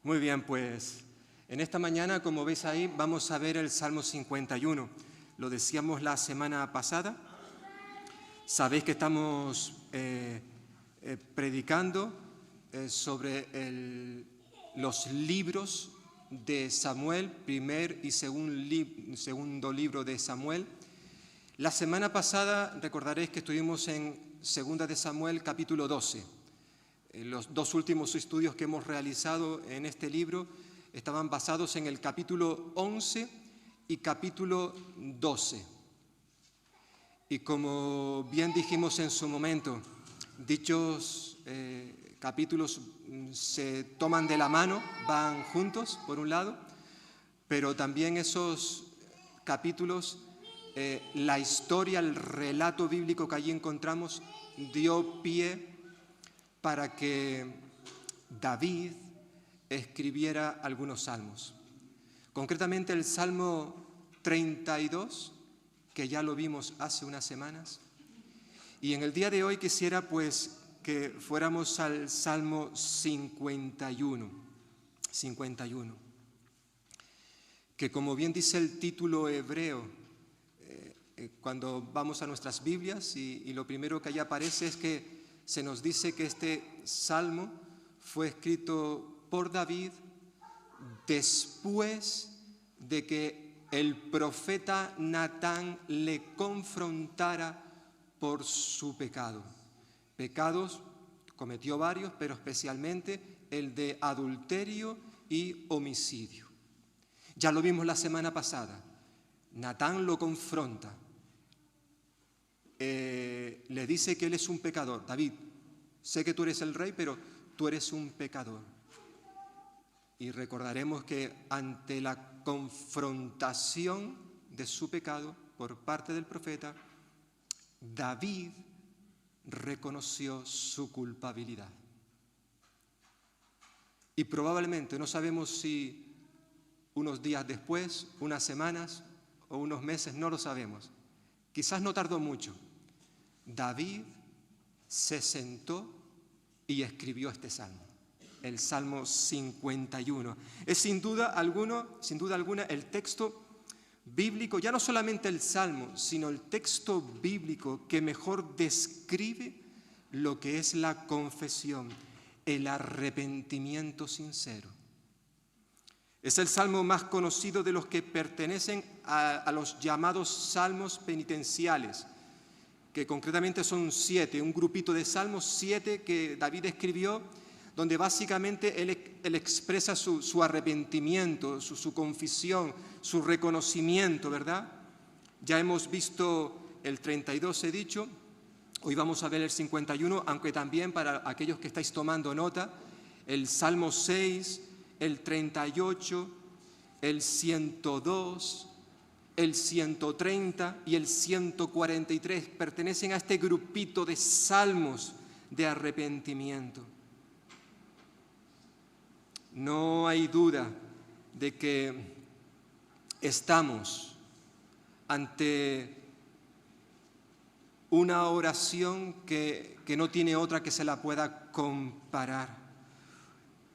Muy bien, pues en esta mañana, como veis ahí, vamos a ver el Salmo 51. Lo decíamos la semana pasada. Sabéis que estamos predicando sobre los libros de Samuel, primer y segundo libro de Samuel. La semana pasada recordaréis que estuvimos en Segunda de Samuel, capítulo 12. Los dos últimos estudios que hemos realizado en este libro estaban basados en el capítulo 11 y capítulo 12. Y como bien dijimos en su momento, dichos capítulos se toman de la mano, van juntos, por un lado, pero también esos capítulos, la historia, el relato bíblico que allí encontramos, dio pie para que David escribiera algunos salmos. Concretamente el Salmo 32, que ya lo vimos hace unas semanas. Y en el día de hoy quisiera pues que fuéramos al Salmo 51, que como bien dice el título hebreo, cuando vamos a nuestras Biblias y lo primero que allí aparece es que se nos dice que este salmo fue escrito por David después de que el profeta Natán le confrontara por su pecado. Pecados, cometió varios, pero especialmente el de adulterio y homicidio. Ya lo vimos la semana pasada. Natán lo confronta. Le dice que él es un pecador. David, sé que tú eres el rey, pero tú eres un pecador. Y recordaremos que ante la confrontación de su pecado por parte del profeta, David reconoció su culpabilidad. Y probablemente, no sabemos si unos días después, unas semanas o unos meses, no lo sabemos. Quizás no tardó mucho. David se sentó y escribió este salmo, el Salmo 51. Es sin duda alguna el texto bíblico, ya no solamente el salmo, sino el texto bíblico que mejor describe lo que es la confesión, el arrepentimiento sincero. Es el salmo más conocido de los que pertenecen a los llamados salmos penitenciales, que concretamente son 7, un grupito de salmos, 7 que David escribió, donde básicamente él expresa su arrepentimiento, su confesión, su reconocimiento, ¿verdad? Ya hemos visto el 32, he dicho, hoy vamos a ver el 51, aunque también para aquellos que estáis tomando nota, el Salmo 6, el 38, el 102, el 130 y el 143 pertenecen a este grupito de salmos de arrepentimiento. No hay duda de que estamos ante una oración que no tiene otra que se la pueda comparar.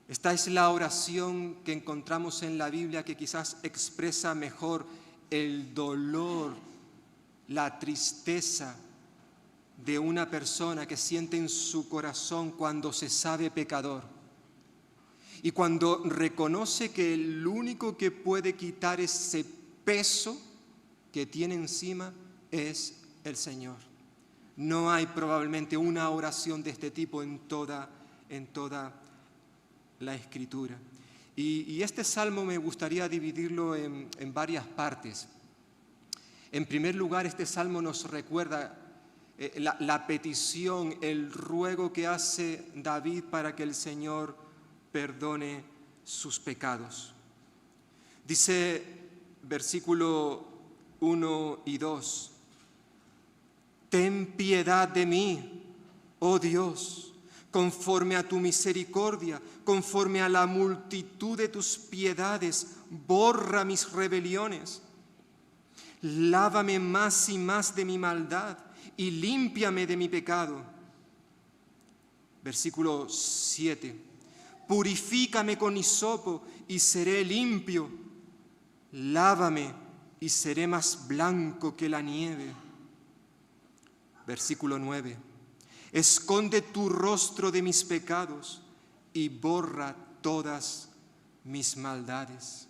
Esta es la oración que encontramos en la Biblia que quizás expresa mejor el dolor, la tristeza de una persona que siente en su corazón cuando se sabe pecador y cuando reconoce que el único que puede quitar ese peso que tiene encima es el Señor. No hay probablemente una oración de este tipo en toda la Escritura. Y este salmo me gustaría dividirlo en varias partes. En primer lugar, este salmo nos recuerda la petición, el ruego que hace David para que el Señor perdone sus pecados. Dice versículo 1 y 2, «Ten piedad de mí, oh Dios, conforme a tu misericordia, conforme a la multitud de tus piedades, borra mis rebeliones. Lávame más y más de mi maldad y límpiame de mi pecado». Versículo 7. Purifícame con hisopo y seré limpio. Lávame y seré más blanco que la nieve. Versículo 9. Esconde tu rostro de mis pecados y borra todas mis maldades.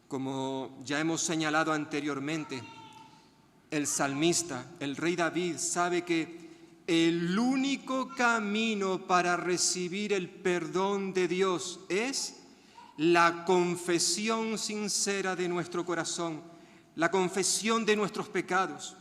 Como ya hemos señalado anteriormente, el salmista, el rey David, sabe que el único camino para recibir el perdón de Dios es la confesión sincera de nuestro corazón, la confesión de nuestros pecados.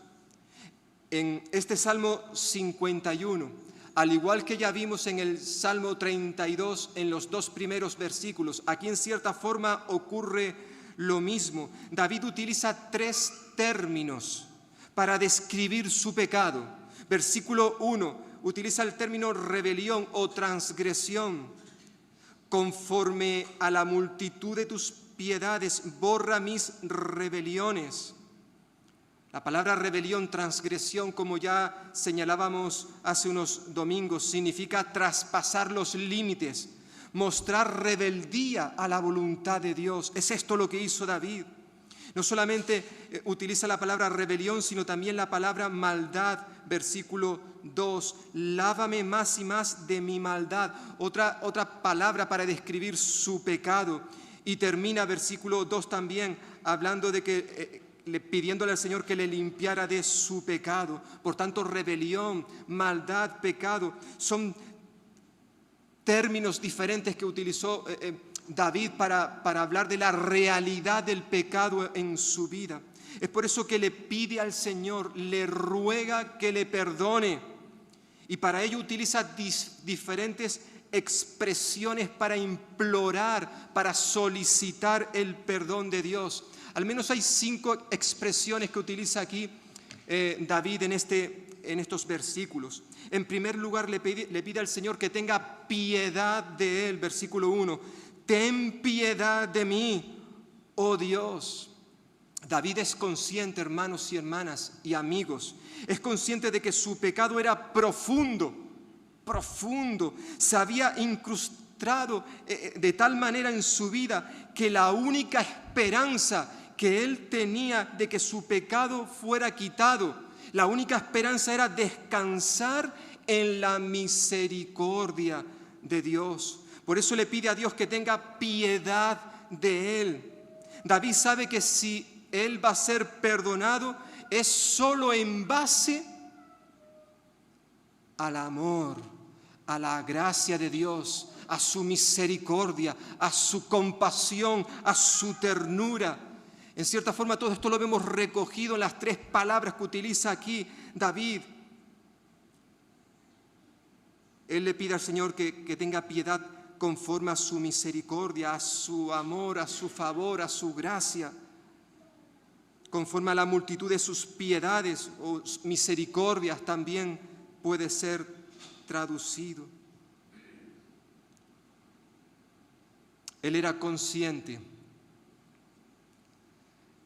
En este Salmo 51, al igual que ya vimos en el Salmo 32, en los 2 primeros versículos, aquí en cierta forma ocurre lo mismo. David utiliza 3 términos para describir su pecado. Versículo 1 utiliza el término rebelión o transgresión. Conforme a la multitud de tus piedades, borra mis rebeliones. La palabra rebelión, transgresión, como ya señalábamos hace unos domingos, significa traspasar los límites, mostrar rebeldía a la voluntad de Dios. Es esto lo que hizo David. No solamente utiliza la palabra rebelión, sino también la palabra maldad. Versículo 2, lávame más y más de mi maldad. Otra palabra para describir su pecado. Y termina versículo 2 también hablando de que pidiéndole al Señor que le limpiara de su pecado. Por tanto, rebelión, maldad, pecado, son términos diferentes que utilizó David para hablar de la realidad del pecado en su vida. Es por eso que le pide al Señor, le ruega que le perdone. Y para ello utiliza diferentes expresiones para implorar, para solicitar el perdón de Dios. Al menos hay 5 expresiones que utiliza aquí David en estos versículos. En primer lugar, le pide al Señor que tenga piedad de él. Versículo 1. Ten piedad de mí, oh Dios. David es consciente, hermanos y hermanas y amigos, es consciente de que su pecado era profundo, se había incrustado de tal manera en su vida que la única esperanza que él tenía de que su pecado fuera quitado, la única esperanza era descansar en la misericordia de Dios. Por eso le pide a Dios que tenga piedad de él. David sabe que si él va a ser perdonado es solo en base al amor, a la gracia de Dios, a su misericordia, a su compasión, a su ternura. En cierta forma todo esto lo vemos recogido en las 3 palabras que utiliza aquí David. Él le pide al Señor que tenga piedad conforme a su misericordia, a su amor, a su favor, a su gracia, conforme a la multitud de sus piedades o misericordias también puede ser traducido. Él era consciente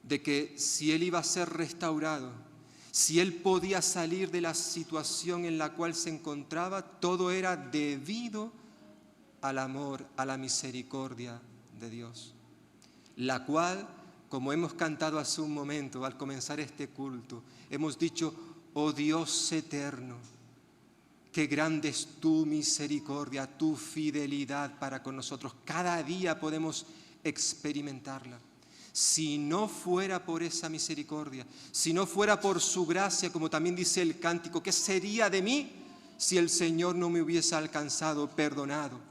de que si él iba a ser restaurado, si él podía salir de la situación en la cual se encontraba, todo era debido al amor, a la misericordia de Dios, la cual, como hemos cantado hace un momento al comenzar este culto, hemos dicho, oh Dios eterno, qué grande es tu misericordia, tu fidelidad para con nosotros. Cada día podemos experimentarla. Si no fuera por esa misericordia, si no fuera por su gracia, como también dice el cántico, ¿qué sería de mí si el Señor no me hubiese alcanzado, perdonado?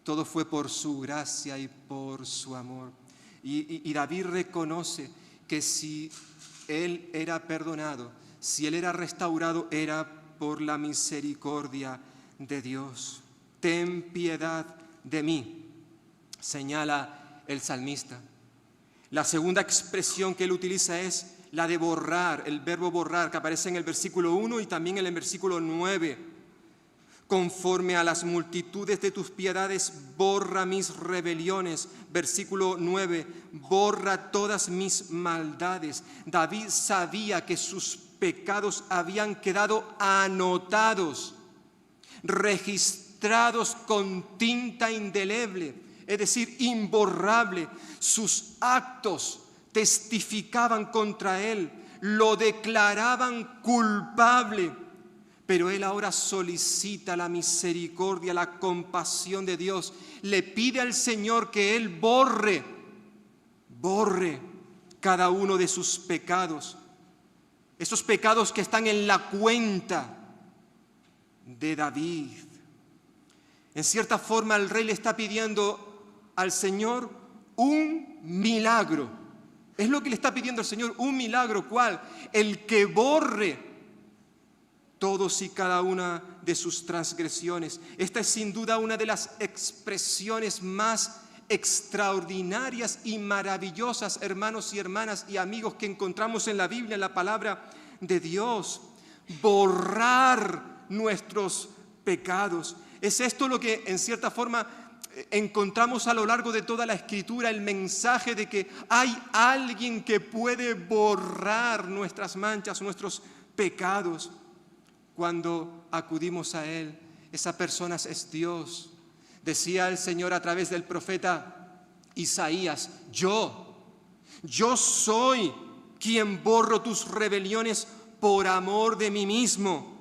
Todo fue por su gracia y por su amor. Y David reconoce que si él era perdonado, si él era restaurado, era por la misericordia de Dios. Ten piedad de mí, señala el salmista. La segunda expresión que él utiliza es la de borrar, el verbo borrar, que aparece en el versículo 1 y también en el versículo 9. Conforme a las multitudes de tus piedades, borra mis rebeliones. Versículo 9, borra todas mis maldades. David sabía que sus pecados habían quedado anotados. registrados con tinta indeleble, es decir, imborrable. Sus actos testificaban contra él, lo declaraban culpable. Pero él ahora solicita la misericordia, la compasión de Dios. Le pide al Señor que él borre cada uno de sus pecados. Esos pecados que están en la cuenta de David. En cierta forma, el rey le está pidiendo al Señor un milagro. Es lo que le está pidiendo al Señor, un milagro. ¿Cuál? El que borre todos y cada una de sus transgresiones. Esta es sin duda una de las expresiones más extraordinarias y maravillosas, hermanos y hermanas y amigos, que encontramos en la Biblia, en la palabra de Dios. Borrar nuestros pecados. Es esto lo que en cierta forma encontramos a lo largo de toda la Escritura, el mensaje de que hay alguien que puede borrar nuestras manchas, nuestros pecados. Cuando acudimos a Él, esa persona es Dios. Decía el Señor a través del profeta Isaías: yo soy quien borro tus rebeliones por amor de mí mismo.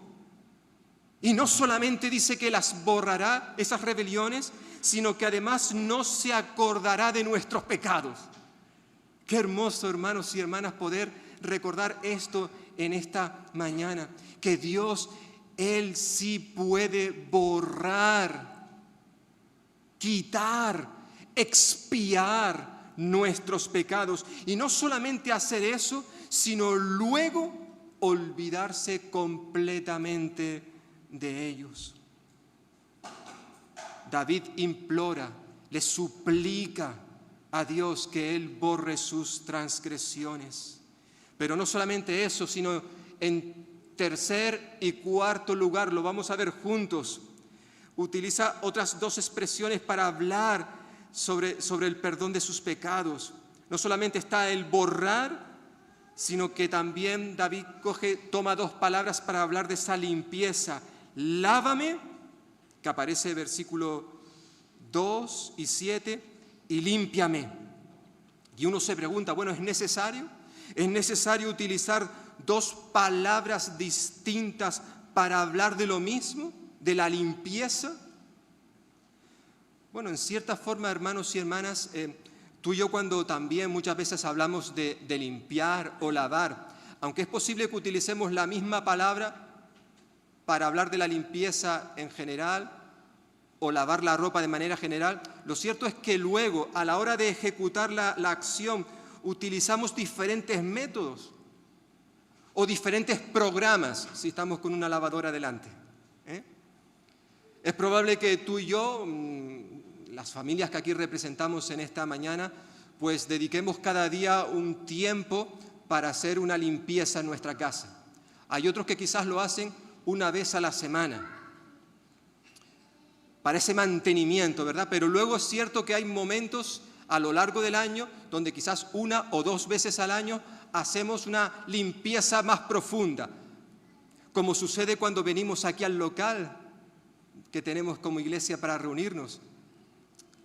Y no solamente dice que las borrará, esas rebeliones, sino que además no se acordará de nuestros pecados. Qué hermoso, hermanos y hermanas, poder recordar esto en esta mañana, que Dios, Él sí puede borrar, quitar, expiar nuestros pecados. Y no solamente hacer eso, sino luego olvidarse completamente de ellos. David implora, le suplica a Dios que Él borre sus transgresiones. Pero no solamente eso, sino en tercer y cuarto lugar, lo vamos a ver juntos, utiliza otras dos expresiones para hablar sobre el perdón de sus pecados. No solamente está el borrar, sino que también David toma dos palabras para hablar de esa limpieza. Lávame, que aparece en versículo 2 y 7, y límpiame. Y uno se pregunta, bueno, ¿es necesario? ¿Es necesario utilizar dos palabras distintas para hablar de lo mismo, de la limpieza? Bueno, en cierta forma, hermanos y hermanas, tú y yo cuando también muchas veces hablamos de limpiar o lavar, aunque es posible que utilicemos la misma palabra para hablar de la limpieza en general o lavar la ropa de manera general, lo cierto es que luego, a la hora de ejecutar la acción, utilizamos diferentes métodos o diferentes programas si estamos con una lavadora delante. Es probable que tú y yo, las familias que aquí representamos en esta mañana, pues dediquemos cada día un tiempo para hacer una limpieza en nuestra casa. Hay otros que quizás lo hacen una vez a la semana, para ese mantenimiento, ¿verdad? Pero luego es cierto que hay momentos a lo largo del año donde quizás una o dos veces al año hacemos una limpieza más profunda, como sucede cuando venimos aquí al local que tenemos como iglesia para reunirnos.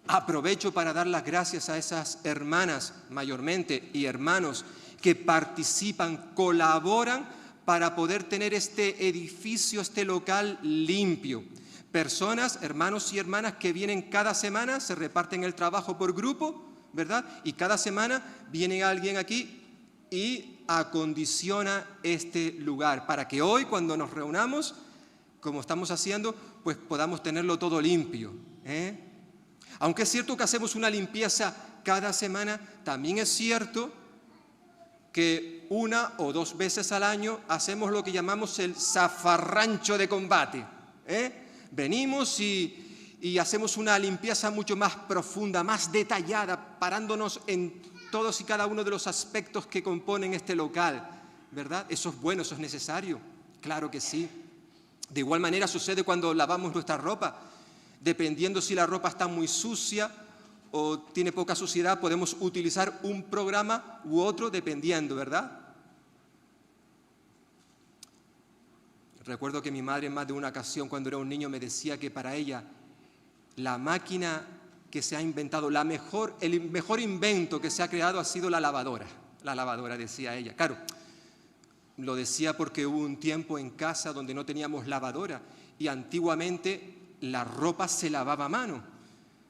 Aprovecho para dar las gracias a esas hermanas mayormente y hermanos que participan, colaboran para poder tener este edificio, este local limpio. Personas, hermanos y hermanas que vienen cada semana, se reparten el trabajo por grupo, ¿verdad? Y cada semana viene alguien aquí y acondiciona este lugar para que hoy, cuando nos reunamos, como estamos haciendo, pues podamos tenerlo todo limpio, Aunque es cierto que hacemos una limpieza cada semana, también es cierto que una o dos veces al año hacemos lo que llamamos el zafarrancho de combate. Venimos y hacemos una limpieza mucho más profunda, más detallada, parándonos en todos y cada uno de los aspectos que componen este local, ¿verdad? Eso es bueno, eso es necesario, claro que sí. De igual manera sucede cuando lavamos nuestra ropa. Dependiendo si la ropa está muy sucia o tiene poca suciedad, podemos utilizar un programa u otro dependiendo, ¿verdad? Recuerdo que mi madre en más de una ocasión cuando era un niño me decía que para ella la máquina que se ha inventado, el mejor invento que se ha creado ha sido la lavadora. La lavadora, decía ella. Claro, lo decía porque hubo un tiempo en casa donde no teníamos lavadora y antiguamente la ropa se lavaba a mano.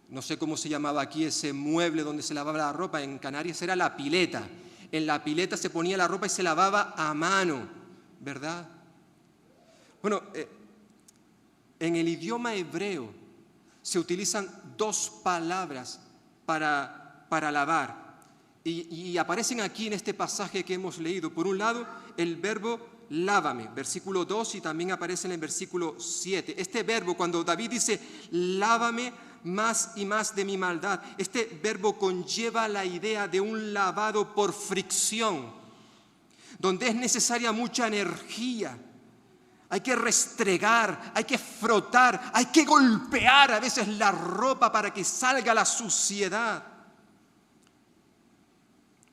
No sé cómo se llamaba aquí ese mueble donde se lavaba la ropa, en Canarias era la pileta. En la pileta se ponía la ropa y se lavaba a mano, ¿verdad? Bueno, en el idioma hebreo se utilizan dos palabras para lavar y aparecen aquí en este pasaje que hemos leído. Por un lado, el verbo lávame, versículo 2, y también aparece en el versículo 7. Este verbo, cuando David dice lávame más y más de mi maldad, este verbo conlleva la idea de un lavado por fricción, donde es necesaria mucha energía. Hay que restregar, hay que frotar, hay que golpear a veces la ropa para que salga la suciedad.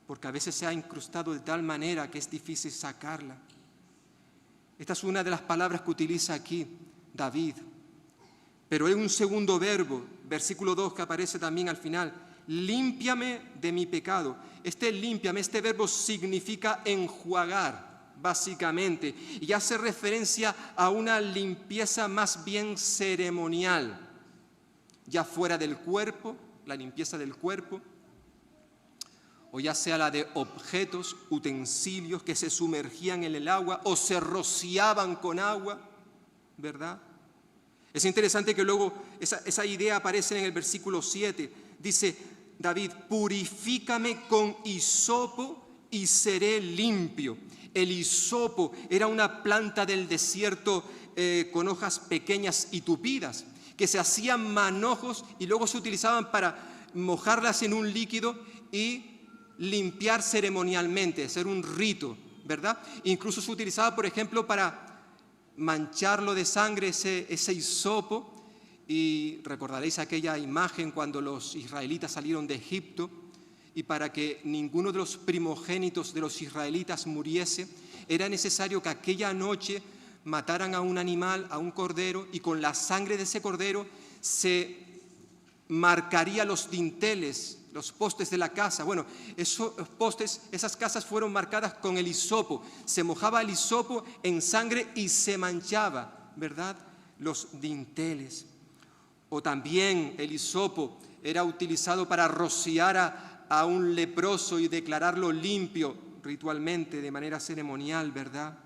Porque a veces se ha incrustado de tal manera que es difícil sacarla. Esta es una de las palabras que utiliza aquí David. Pero hay un segundo verbo, versículo 2, que aparece también al final. Límpiame de mi pecado. Límpiame, este verbo significa enjuagar, básicamente, y hace referencia a una limpieza más bien ceremonial, ya fuera del cuerpo, la limpieza del cuerpo, o ya sea la de objetos, utensilios que se sumergían en el agua o se rociaban con agua, ¿verdad? Es interesante que luego esa idea aparece en el versículo 7. Dice David, purifícame con hisopo y seré limpio. El hisopo era una planta del desierto con hojas pequeñas y tupidas, que se hacían manojos y luego se utilizaban para mojarlas en un líquido y limpiar ceremonialmente, hacer un rito, ¿verdad? Incluso se utilizaba, por ejemplo, para mancharlo de sangre ese hisopo, y recordaréis aquella imagen cuando los israelitas salieron de Egipto, y para que ninguno de los primogénitos de los israelitas muriese, era necesario que aquella noche mataran a un animal, a un cordero, y con la sangre de ese cordero se marcaría los dinteles, los postes de la casa. Bueno, esos postes, esas casas fueron marcadas con el hisopo. Se mojaba el hisopo en sangre y se manchaba, ¿verdad?, los dinteles. O también el hisopo era utilizado para rociar a un leproso y declararlo limpio ritualmente, de manera ceremonial, ¿verdad?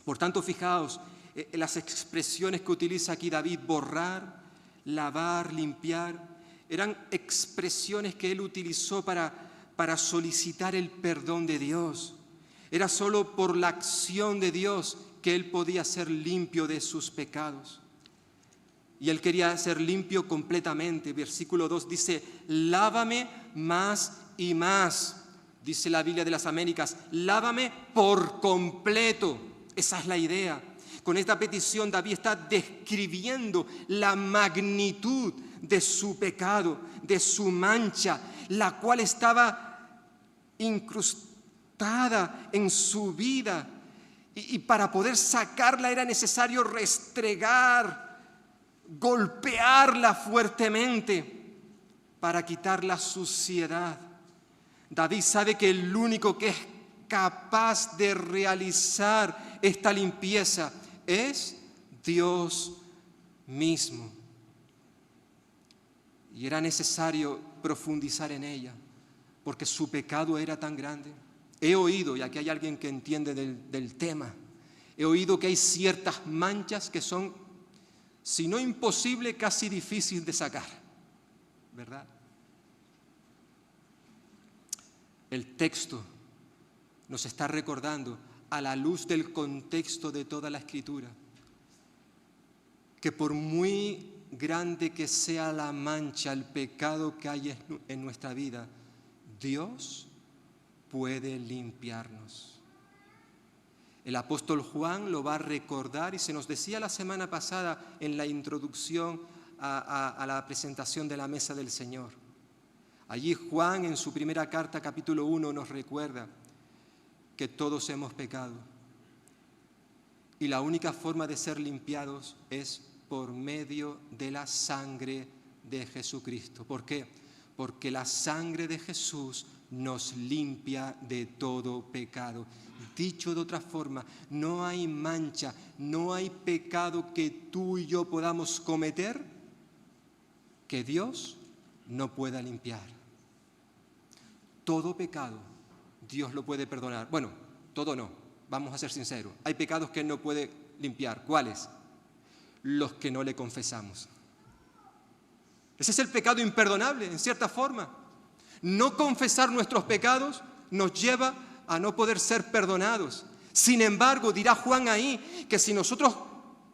Por tanto, fijaos en las expresiones que utiliza aquí David: borrar, lavar, limpiar. Eran expresiones que él utilizó para solicitar el perdón de Dios. Era solo por la acción de Dios que él podía ser limpio de sus pecados. Y él quería ser limpio completamente. Versículo 2 dice, lávame más y más. Dice la Biblia de las Américas, lávame por completo. Esa es la idea. Con esta petición David está describiendo la magnitud de su pecado, de su mancha, la cual estaba incrustada en su vida. Y para poder sacarla era necesario restregar, golpearla fuertemente para quitar la suciedad. David sabe que el único que es capaz de realizar esta limpieza es Dios mismo. Y era necesario profundizar en ella, porque su pecado era tan grande. He oído, y aquí hay alguien que entiende del tema, he oído que hay ciertas manchas que son, si no imposible, casi difícil de sacar, ¿verdad? El texto nos está recordando, a la luz del contexto de toda la Escritura, que por muy grande que sea la mancha, el pecado que hay en nuestra vida, Dios puede limpiarnos. El apóstol Juan lo va a recordar y se nos decía la semana pasada en la introducción a la presentación de la mesa del Señor. Allí Juan en su primera carta, capítulo 1, nos recuerda que todos hemos pecado, Y la única forma de ser limpiados es por medio de la sangre de Jesucristo. ¿Por qué? Porque la sangre de Jesús nos limpia de todo pecado. Dicho de otra forma, no hay mancha, no hay pecado que tú y yo podamos cometer que Dios no pueda limpiar. Todo pecado Dios lo puede perdonar. Bueno, todo no, vamos a ser sinceros. Hay pecados que Él no puede limpiar. ¿Cuáles? Los que no le confesamos. Ese es el pecado imperdonable, en cierta forma. No confesar nuestros pecados nos lleva a no poder ser perdonados. Sin embargo, dirá Juan ahí que si nosotros,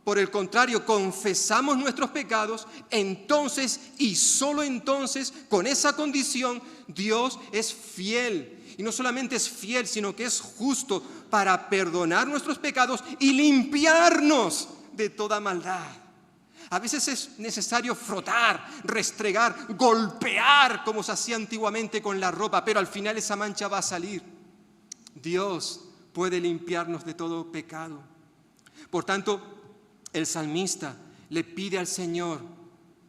por el contrario, confesamos nuestros pecados, entonces y solo entonces, con esa condición, Dios es fiel. Y no solamente es fiel, sino que es justo para perdonar nuestros pecados y limpiarnos de toda maldad. A veces es necesario frotar, restregar, golpear, como se hacía antiguamente con la ropa, pero al final esa mancha va a salir. Dios puede limpiarnos de todo pecado. Por tanto, el salmista le pide al Señor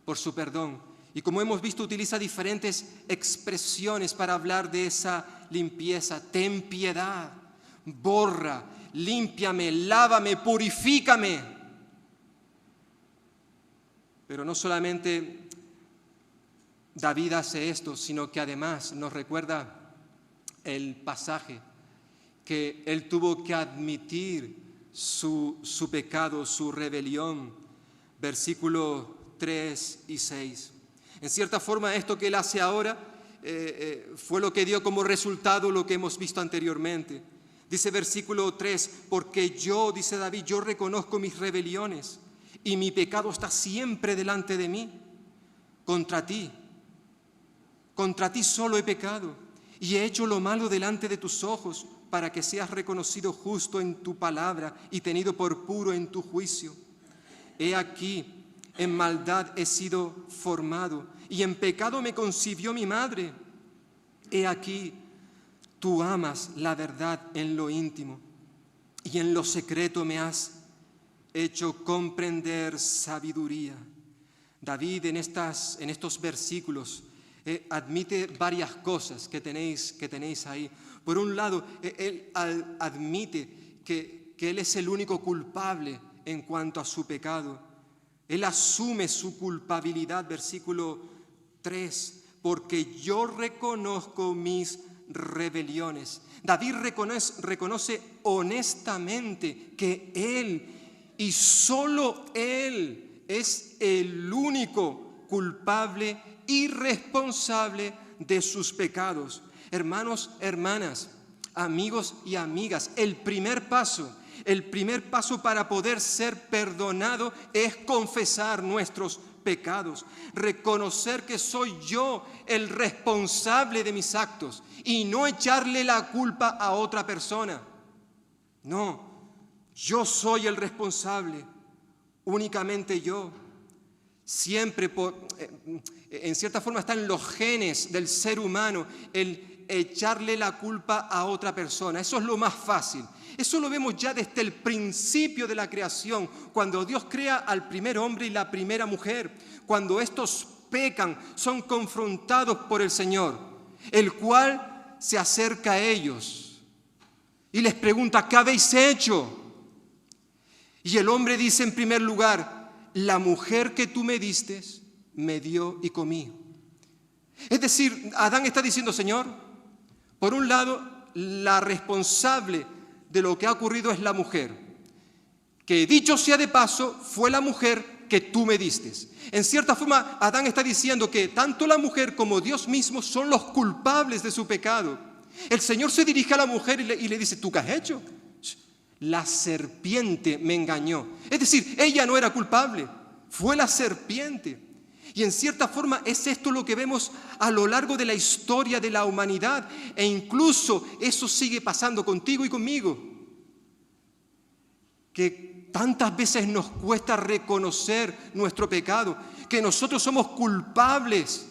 por su perdón. Y como hemos visto, utiliza diferentes expresiones para hablar de esa limpieza. Ten piedad, borra, límpiame, lávame, purifícame. Pero no solamente David hace esto, sino que además nos recuerda el pasaje que él tuvo que admitir su pecado, su rebelión, versículos 3 y 6. En cierta forma, esto que él hace ahora fue lo que dio como resultado lo que hemos visto anteriormente. Dice versículo 3, porque yo, dice David, yo reconozco mis rebeliones y mi pecado está siempre delante de mí. Contra ti solo he pecado y he hecho lo malo delante de tus ojos, para que seas reconocido justo en tu palabra y tenido por puro en tu juicio. He aquí, en maldad he sido formado y en pecado me concibió mi madre. He aquí, tú amas la verdad en lo íntimo y en lo secreto me has hecho comprender sabiduría. David en estos versículos admite varias cosas que tenéis ahí. Por un lado, él admite que él es el único culpable en cuanto a su pecado. Él asume su culpabilidad, versículo 3, porque yo reconozco mis rebeliones. David reconoce honestamente que él y solo él es el único culpable y responsable de sus pecados. Hermanos, hermanas, amigos y amigas, el primer paso para poder ser perdonado es confesar nuestros pecados, reconocer que soy yo el responsable de mis actos y no echarle la culpa a otra persona. No, yo soy el responsable, únicamente yo. Siempre, en cierta forma, está en los genes del ser humano el echarle la culpa a otra persona. Eso es lo más fácil. Eso lo vemos ya desde el principio de la creación, cuando Dios crea al primer hombre y la primera mujer. Cuando estos pecan, son confrontados por el Señor, el cual se acerca a ellos y les pregunta, ¿qué habéis hecho? Y el hombre dice en primer lugar, la mujer que tú me diste me dio y comí. Es decir, Adán está diciendo, Señor, por un lado, la responsable de lo que ha ocurrido es la mujer, que dicho sea de paso, fue la mujer que tú me diste. En cierta forma, Adán está diciendo que tanto la mujer como Dios mismo son los culpables de su pecado. El Señor se dirige a la mujer y le dice, ¿tú qué has hecho? La serpiente me engañó. Es decir, ella no era culpable, fue la serpiente. Y en cierta forma es esto lo que vemos a lo largo de la historia de la humanidad. E incluso eso sigue pasando contigo y conmigo. Que tantas veces nos cuesta reconocer nuestro pecado, que nosotros somos culpables,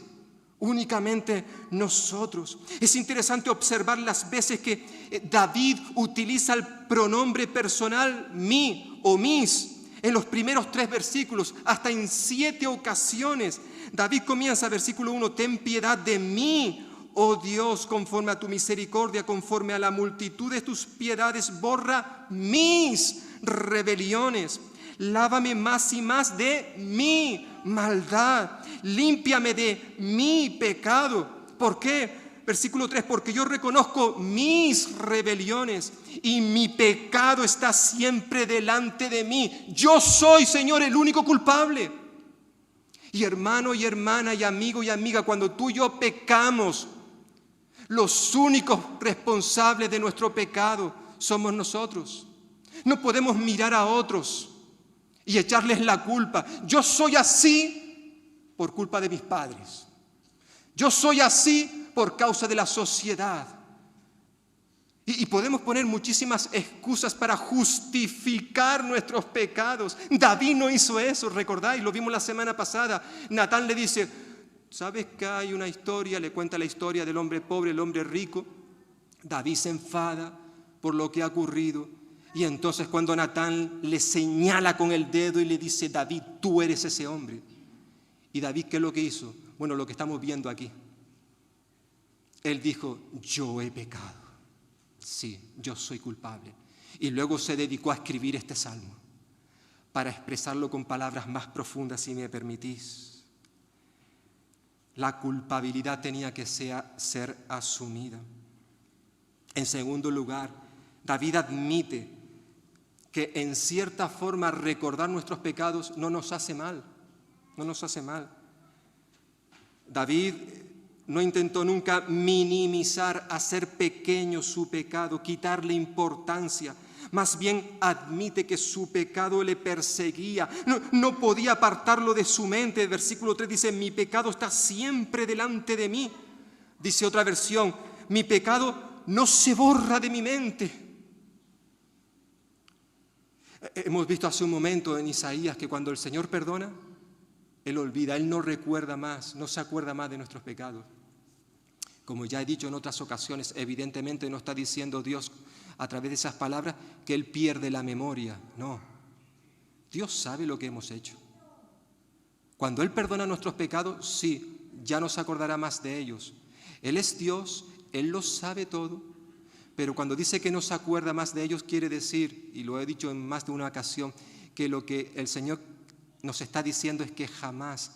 únicamente nosotros. Es interesante observar las veces que David utiliza el pronombre personal mí o mis. En los primeros 3 versículos, hasta en 7 ocasiones, David comienza, versículo 1, ten piedad de mí, oh Dios, conforme a tu misericordia, conforme a la multitud de tus piedades, borra mis rebeliones. Lávame más y más de mi maldad, límpiame de mi pecado. ¿Por qué? Versículo 3, porque yo reconozco mis rebeliones y mi pecado está siempre delante de mí. Yo soy, Señor, el único culpable. Y hermano y hermana y amigo y amiga, cuando tú y yo pecamos, los únicos responsables de nuestro pecado somos nosotros. No podemos mirar a otros y echarles la culpa. Yo soy así por culpa de mis padres. Yo soy así por causa de la sociedad. Y podemos poner muchísimas excusas para justificar nuestros pecados. David no hizo eso, recordáis, lo vimos la semana pasada. Natán le dice, ¿sabes que hay una historia? Le cuenta la historia del hombre pobre, el hombre rico. David se enfada por lo que ha ocurrido. Y entonces cuando Natán le señala con el dedo y le dice, David, tú eres ese hombre. ¿Y David qué es lo que hizo? Bueno, lo que estamos viendo aquí. Él dijo, yo he pecado. Sí, yo soy culpable. Y luego se dedicó a escribir este salmo para expresarlo con palabras más profundas, si me permitís. La culpabilidad tenía que ser asumida. En segundo lugar, David admite que en cierta forma recordar nuestros pecados no nos hace mal. No nos hace mal. David no intentó nunca minimizar, hacer pequeño su pecado, quitarle importancia. Más bien admite que su pecado le perseguía. No podía apartarlo de su mente. El versículo 3 dice, mi pecado está siempre delante de mí. Dice otra versión, mi pecado no se borra de mi mente. Hemos visto hace un momento en Isaías que cuando el Señor perdona, Él olvida, Él no recuerda más, no se acuerda más de nuestros pecados. Como ya he dicho en otras ocasiones, evidentemente no está diciendo Dios a través de esas palabras que Él pierde la memoria. No, Dios sabe lo que hemos hecho. Cuando Él perdona nuestros pecados, sí, ya no se acordará más de ellos. Él es Dios, Él lo sabe todo, pero cuando dice que no se acuerda más de ellos, quiere decir, y lo he dicho en más de una ocasión, que lo que el Señor nos está diciendo es que jamás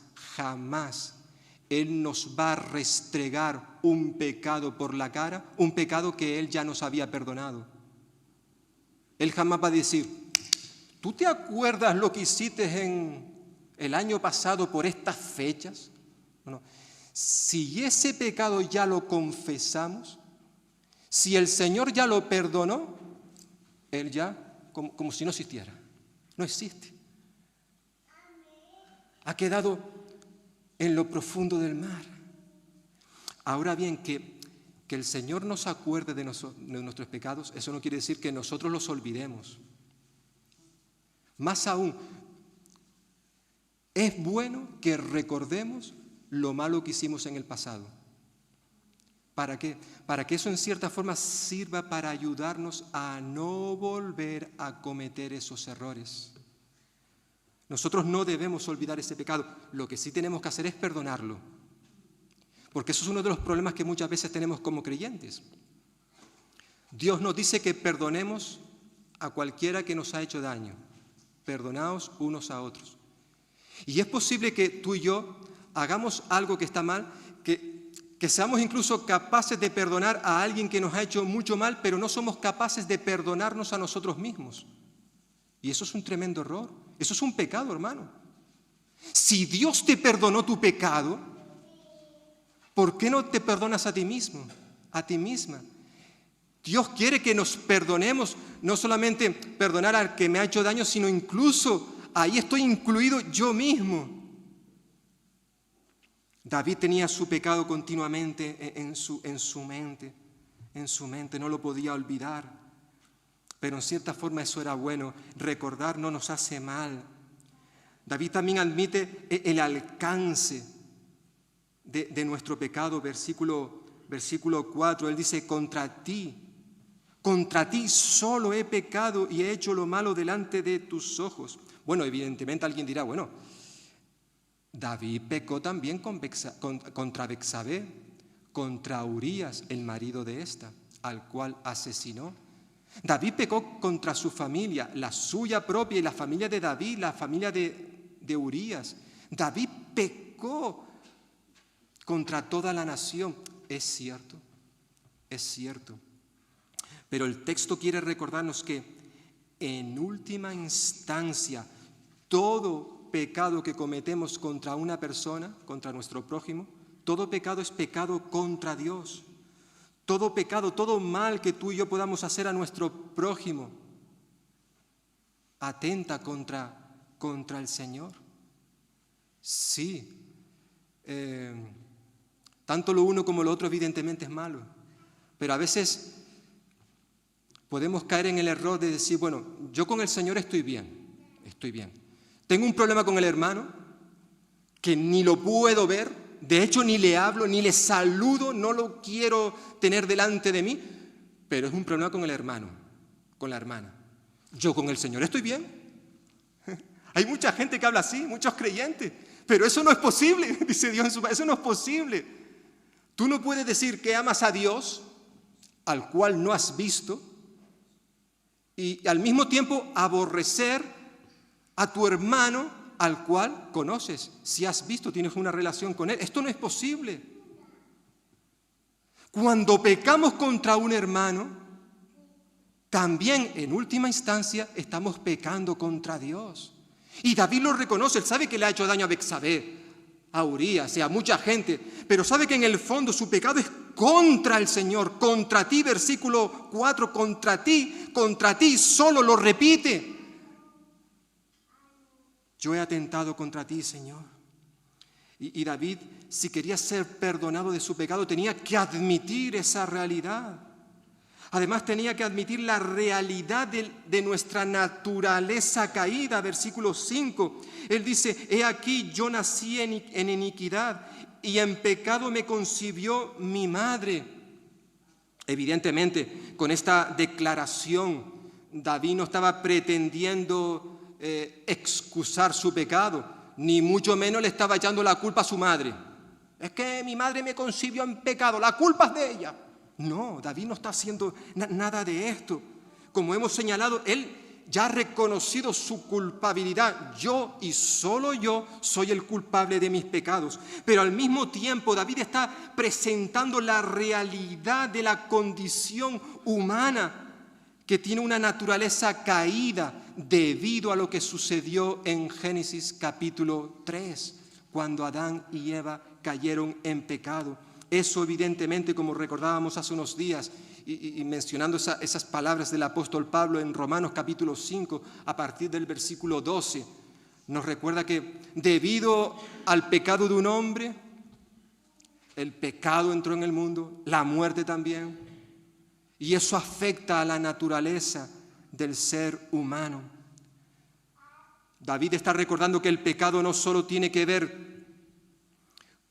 Él nos va a restregar un pecado por la cara, un pecado que Él ya nos había perdonado. Él jamás va a decir, ¿tú te acuerdas lo que hiciste en el año pasado por estas fechas? No. Si ese pecado ya lo confesamos, si el Señor ya lo perdonó, Él ya, como si no existiera, no existe. Ha quedado en lo profundo del mar. Ahora bien, que el Señor nos acuerde de nuestros pecados, eso no quiere decir que nosotros los olvidemos. Más aún, es bueno que recordemos lo malo que hicimos en el pasado. ¿Para qué? Para que eso en cierta forma sirva para ayudarnos a no volver a cometer esos errores. Nosotros no debemos olvidar ese pecado. Lo que sí tenemos que hacer es perdonarlo. Porque eso es uno de los problemas que muchas veces tenemos como creyentes. Dios nos dice que perdonemos a cualquiera que nos ha hecho daño. Perdonaos unos a otros. Y es posible que tú y yo hagamos algo que está mal, que seamos incluso capaces de perdonar a alguien que nos ha hecho mucho mal, pero no somos capaces de perdonarnos a nosotros mismos. Y eso es un tremendo error. Eso es un pecado, hermano. Si Dios te perdonó tu pecado, ¿por qué no te perdonas a ti mismo, a ti misma? Dios quiere que nos perdonemos, no solamente perdonar al que me ha hecho daño, sino incluso ahí estoy incluido yo mismo. David tenía su pecado continuamente en su mente, no lo podía olvidar. Pero en cierta forma eso era bueno, recordar no nos hace mal. David también admite el alcance de nuestro pecado, versículo 4, él dice, contra ti Contra ti solo he pecado y he hecho lo malo delante de tus ojos. Bueno, evidentemente alguien dirá, bueno, David pecó también contra Betsabé, contra Urías, el marido de esta, al cual asesinó. David pecó contra su familia, la suya propia y la familia de David, la familia de Urías. David pecó contra toda la nación. Es cierto. Pero el texto quiere recordarnos que en última instancia todo pecado que cometemos contra una persona, contra nuestro prójimo, todo pecado es pecado contra Dios. Todo pecado, todo mal que tú y yo podamos hacer a nuestro prójimo, atenta contra el Señor. Sí, tanto lo uno como lo otro evidentemente es malo, pero a veces podemos caer en el error de decir, bueno, yo con el Señor estoy bien. Tengo un problema con el hermano que ni lo puedo ver, de hecho ni le hablo, ni le saludo, no lo quiero tener delante de mí, pero es un problema con el hermano, con la hermana. Yo con el Señor estoy bien. Hay mucha gente que habla así, muchos creyentes, pero eso no es posible, dice Dios en su palabra, eso no es posible. Tú no puedes decir que amas a Dios, al cual no has visto, y al mismo tiempo aborrecer a tu hermano al cual conoces. Si has visto, tienes una relación con él. Esto no es posible. Cuando pecamos contra un hermano, también en última instancia estamos pecando contra Dios. Y David lo reconoce, él sabe que le ha hecho daño a Betsabé, a Urías y a mucha gente, pero sabe que en el fondo su pecado es contra el Señor, contra ti, versículo 4, contra ti, solo lo repite. Yo he atentado contra ti, Señor. Y David, si quería ser perdonado de su pecado, tenía que admitir esa realidad. Además, tenía que admitir la realidad de nuestra naturaleza caída, versículo 5. Él dice, he aquí yo nací en iniquidad y en pecado me concibió mi madre. Evidentemente, con esta declaración, David no estaba pretendiendo excusar su pecado, ni mucho menos le estaba echando la culpa a su madre. Es que mi madre me concibió en pecado, la culpa es de ella. No, David no está haciendo nada de esto. Como hemos señalado, él ya ha reconocido su culpabilidad. Yo y solo yo soy el culpable de mis pecados. Pero al mismo tiempo David está presentando la realidad de la condición humana que tiene una naturaleza caída debido a lo que sucedió en Génesis capítulo 3, cuando Adán y Eva cayeron en pecado. Eso evidentemente, como recordábamos hace unos días, y mencionando esas palabras del apóstol Pablo en Romanos capítulo 5, a partir del versículo 12, nos recuerda que debido al pecado de un hombre, el pecado entró en el mundo, la muerte también, y eso afecta a la naturaleza del ser humano. David está recordando que el pecado no solo tiene que ver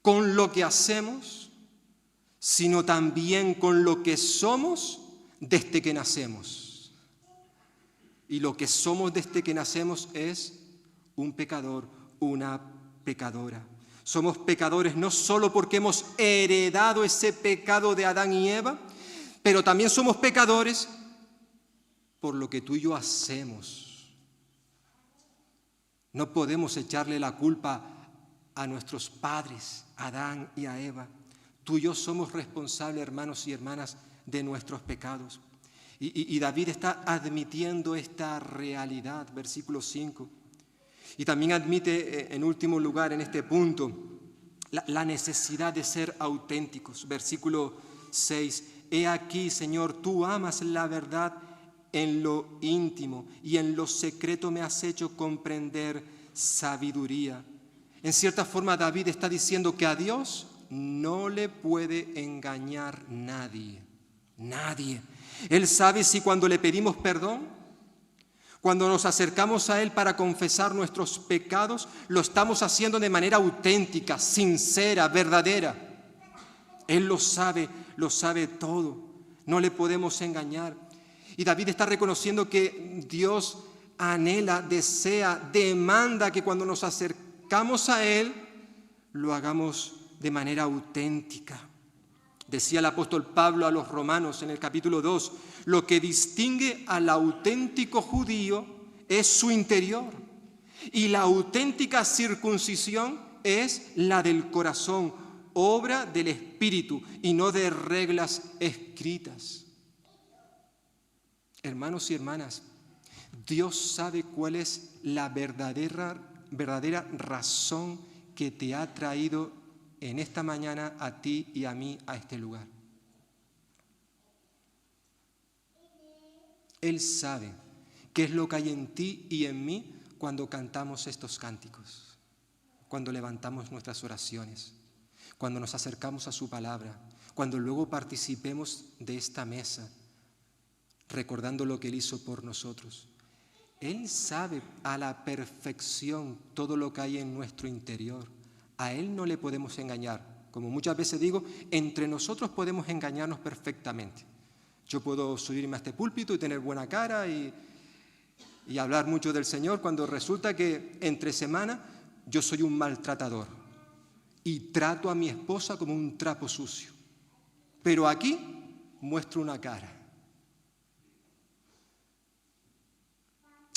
con lo que hacemos, sino también con lo que somos desde que nacemos. Y lo que somos desde que nacemos es un pecador, una pecadora. Somos pecadores no solo porque hemos heredado ese pecado de Adán y Eva, pero también somos pecadores por lo que tú y yo hacemos. No podemos echarle la culpa a nuestros padres, a Adán y a Eva. Tú y yo somos responsables, hermanos y hermanas, de nuestros pecados. Y David está admitiendo esta realidad, versículo 5. Y también admite, en último lugar, en este punto, la necesidad de ser auténticos. Versículo 6. He aquí, Señor, tú amas la verdad en lo íntimo y en lo secreto me has hecho comprender sabiduría. En cierta forma, David está diciendo que a Dios no le puede engañar nadie. Él sabe si cuando le pedimos perdón, cuando nos acercamos a Él para confesar nuestros pecados, lo estamos haciendo de manera auténtica, sincera, verdadera. Él lo sabe todo. No le podemos engañar. Y David está reconociendo que Dios anhela, desea, demanda que cuando nos acercamos a Él, lo hagamos de manera auténtica. Decía el apóstol Pablo a los romanos en el capítulo 2, lo que distingue al auténtico judío es su interior, y la auténtica circuncisión es la del corazón, obra del Espíritu y no de reglas escritas. Hermanos y hermanas, Dios sabe cuál es la verdadera razón que te ha traído en esta mañana a ti y a mí a este lugar. Él sabe qué es lo que hay en ti y en mí cuando cantamos estos cánticos, cuando levantamos nuestras oraciones, cuando nos acercamos a su palabra, cuando luego participemos de esta mesa, recordando lo que Él hizo por nosotros. Él sabe a la perfección todo lo que hay en nuestro interior. A Él no le podemos engañar. Como muchas veces digo, entre nosotros podemos engañarnos perfectamente. Yo puedo subirme a este púlpito y tener buena cara y hablar mucho del Señor cuando resulta que entre semana yo soy un maltratador y trato a mi esposa como un trapo sucio. Pero aquí muestro una cara.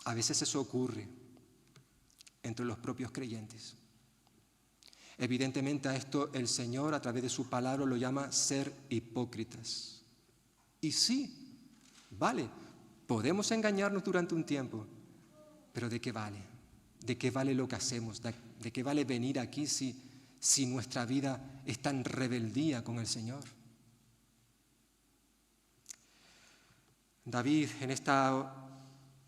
A veces eso ocurre entre los propios creyentes. Evidentemente a esto el Señor a través de su palabra lo llama ser hipócritas. Y sí, vale, podemos engañarnos durante un tiempo, pero ¿de qué vale? ¿De qué vale lo que hacemos? ¿De qué vale venir aquí si nuestra vida está en rebeldía con el Señor? David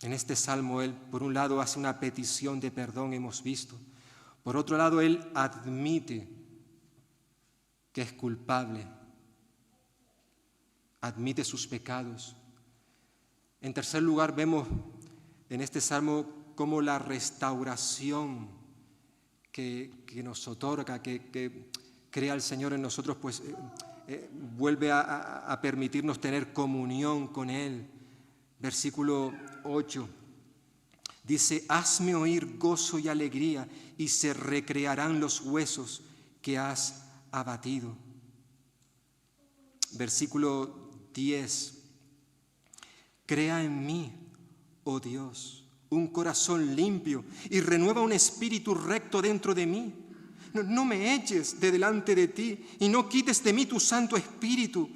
en este salmo, él por un lado hace una petición de perdón, hemos visto. Por otro lado, él admite que es culpable, admite sus pecados. En tercer lugar, vemos en este salmo cómo la restauración que nos otorga, que crea el Señor en nosotros, pues vuelve a permitirnos tener comunión con Él. Versículo 8 dice, hazme oír gozo y alegría y se recrearán los huesos que has abatido. Versículo 10, crea en mí, oh Dios, un corazón limpio y renueva un espíritu recto dentro de mí. No me eches de delante de ti y no quites de mí tu Santo Espíritu.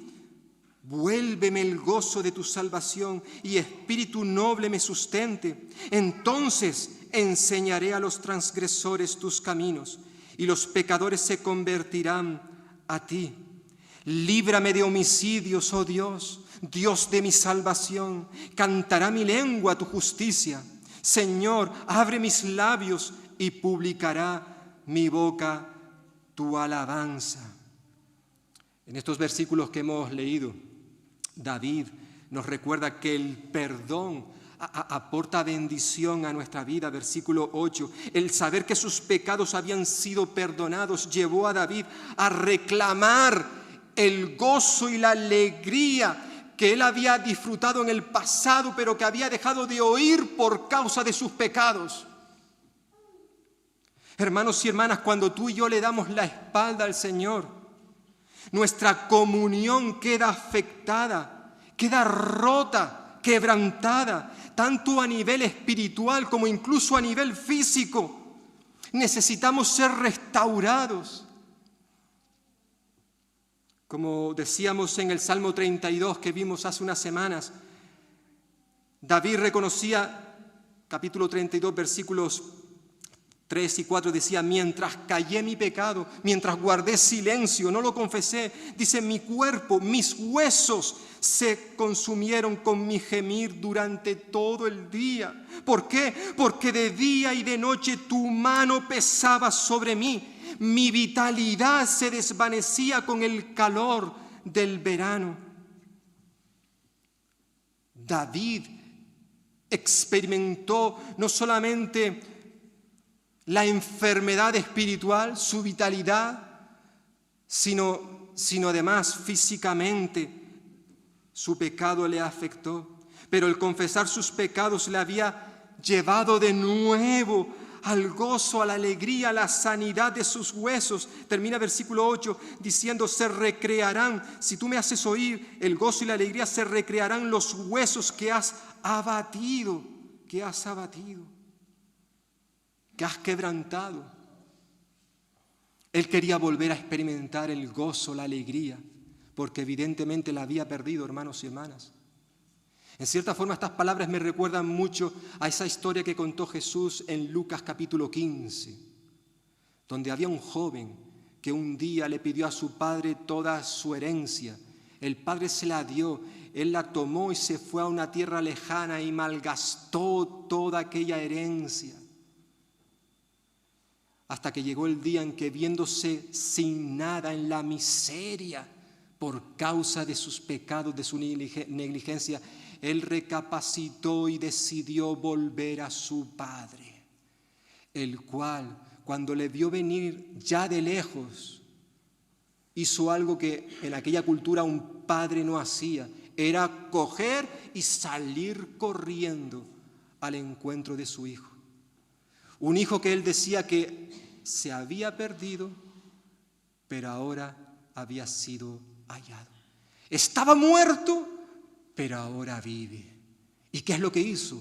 Vuélveme el gozo de tu salvación y espíritu noble me sustente. Entonces enseñaré a los transgresores tus caminos y los pecadores se convertirán a ti. Líbrame de homicidios, oh Dios, Dios de mi salvación. Cantará mi lengua tu justicia. Señor, abre mis labios y publicará mi boca tu alabanza. En estos versículos que hemos leído, David nos recuerda que el perdón aporta bendición a nuestra vida. Versículo 8, el saber que sus pecados habían sido perdonados llevó a David a reclamar el gozo y la alegría que él había disfrutado en el pasado, pero que había dejado de oír por causa de sus pecados. Hermanos y hermanas, cuando tú y yo le damos la espalda al Señor, nuestra comunión queda afectada, queda rota, quebrantada, tanto a nivel espiritual como incluso a nivel físico. Necesitamos ser restaurados. Como decíamos en el Salmo 32 que vimos hace unas semanas, David reconocía, capítulo 32, versículos 3 y 4, decía, mientras callé mi pecado, mientras guardé silencio, no lo confesé, dice, mi cuerpo, mis huesos se consumieron con mi gemir durante todo el día. ¿Por qué? Porque de día y de noche tu mano pesaba sobre mí. Mi vitalidad se desvanecía con el calor del verano. David experimentó no solamente la enfermedad espiritual, su vitalidad, sino además físicamente su pecado le afectó. pero el confesar sus pecados le había llevado de nuevo al gozo, a la alegría, a la sanidad de sus huesos. Termina versículo 8 diciendo, se recrearán, si tú me haces oír el gozo y la alegría, se recrearán los huesos que has abatido, que has quebrantado. Él quería volver a experimentar el gozo, la alegría, porque evidentemente la había perdido, hermanos y hermanas. En cierta forma, estas palabras me recuerdan mucho a esa historia que contó Jesús en Lucas capítulo 15, donde había un joven que un día le pidió a su padre toda su herencia. El padre se la dio, él la tomó y se fue a una tierra lejana y malgastó toda aquella herencia. Hasta que llegó el día en que, viéndose sin nada en la miseria por causa de sus pecados, de su negligencia, él recapacitó y decidió volver a su padre, el cual, cuando le vio venir ya de lejos, hizo algo que en aquella cultura un padre no hacía, era coger y salir corriendo al encuentro de su hijo. Un hijo que él decía que se había perdido, pero ahora había sido hallado. Estaba muerto, pero ahora vive. ¿Y qué es lo que hizo?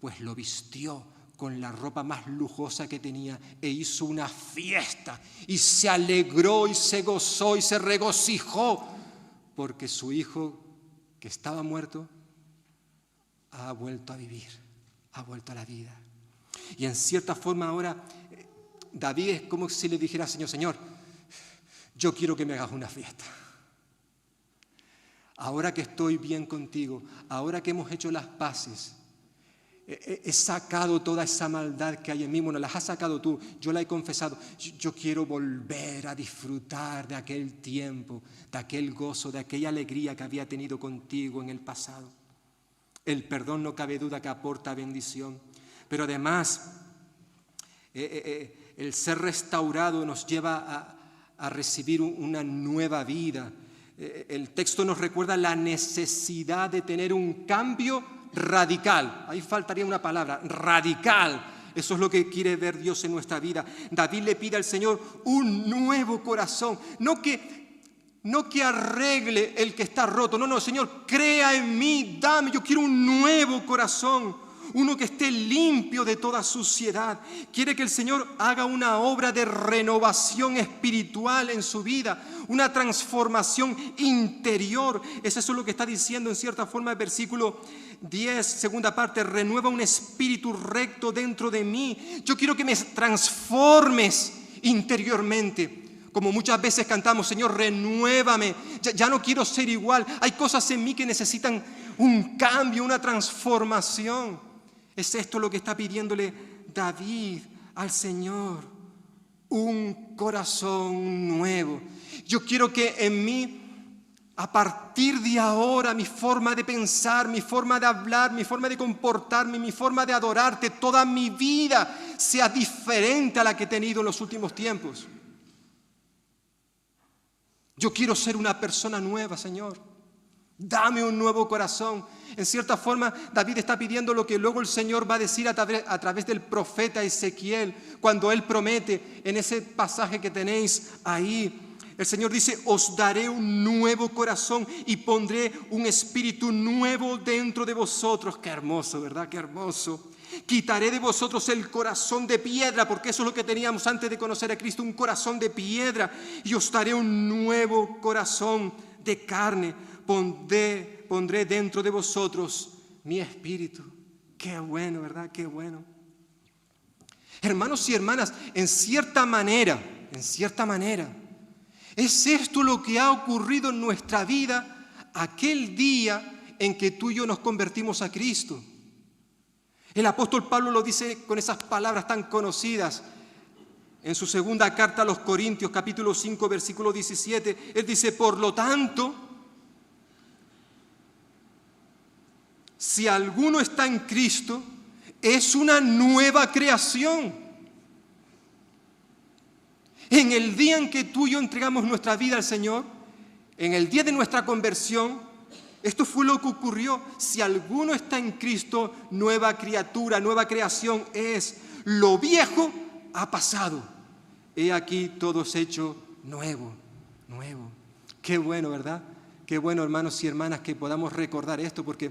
Pues lo vistió con la ropa más lujosa que tenía e hizo una fiesta y se alegró y se gozó y se regocijó porque su hijo, que estaba muerto, ha vuelto a vivir, ha vuelto a la vida. Y en cierta forma ahora David es como si le dijera al Señor, Señor, yo quiero que me hagas una fiesta. Ahora que estoy bien contigo, ahora que hemos hecho las paces, he sacado toda esa maldad que hay en mí, bueno, las has sacado tú, yo la he confesado. Yo quiero volver a disfrutar de aquel tiempo, de aquel gozo, de aquella alegría que había tenido contigo en el pasado. El perdón no cabe duda que aporta bendición, pero además el ser restaurado nos lleva a recibir una nueva vida. El texto nos recuerda la necesidad de tener un cambio radical. Ahí faltaría una palabra, radical. Eso es lo que quiere ver Dios en nuestra vida. David le pide al Señor un nuevo corazón. No que arregle el que está roto. No, Señor, crea en mí, dame. Yo quiero un nuevo corazón. Uno que esté limpio de toda suciedad. Quiere que el Señor haga una obra de renovación espiritual en su vida, una transformación interior. Eso es lo que está diciendo en cierta forma el versículo 10, segunda parte, renueva un espíritu recto dentro de mí. Yo quiero que me transformes interiormente. Como muchas veces cantamos, Señor, renuévame, ya no quiero ser igual. Hay cosas en mí que necesitan un cambio, una transformación. Es esto lo que está pidiéndole David al Señor, un corazón nuevo. Yo quiero que en mí, a partir de ahora, mi forma de pensar, mi forma de hablar, mi forma de comportarme, mi forma de adorarte, toda mi vida sea diferente a la que he tenido en los últimos tiempos. Yo quiero ser una persona nueva, Señor. Dame un nuevo corazón. En cierta forma, David está pidiendo lo que luego el Señor va a decir a través del profeta Ezequiel, cuando él promete en ese pasaje que tenéis ahí. El Señor dice, os daré un nuevo corazón y pondré un espíritu nuevo dentro de vosotros. Qué hermoso, ¿verdad? Qué hermoso. Quitaré de vosotros el corazón de piedra, porque eso es lo que teníamos antes de conocer a Cristo, un corazón de piedra, y os daré un nuevo corazón de carne. Pondré dentro de vosotros mi espíritu. Qué bueno, ¿verdad? Qué bueno. Hermanos y hermanas, en cierta manera, es esto lo que ha ocurrido en nuestra vida aquel día en que tú y yo nos convertimos a Cristo. El apóstol Pablo lo dice con esas palabras tan conocidas en su segunda carta a los Corintios, capítulo 5, versículo 17. Él dice, por lo tanto, si alguno está en Cristo, es una nueva creación. En el día en que tú y yo entregamos nuestra vida al Señor, en el día de nuestra conversión, Esto fue lo que ocurrió. Si alguno está en Cristo, nueva criatura, nueva creación es. Lo viejo ha pasado. He aquí todo es hecho nuevo, nuevo. Qué bueno, ¿verdad? Qué bueno, hermanos y hermanas, que podamos recordar esto, porque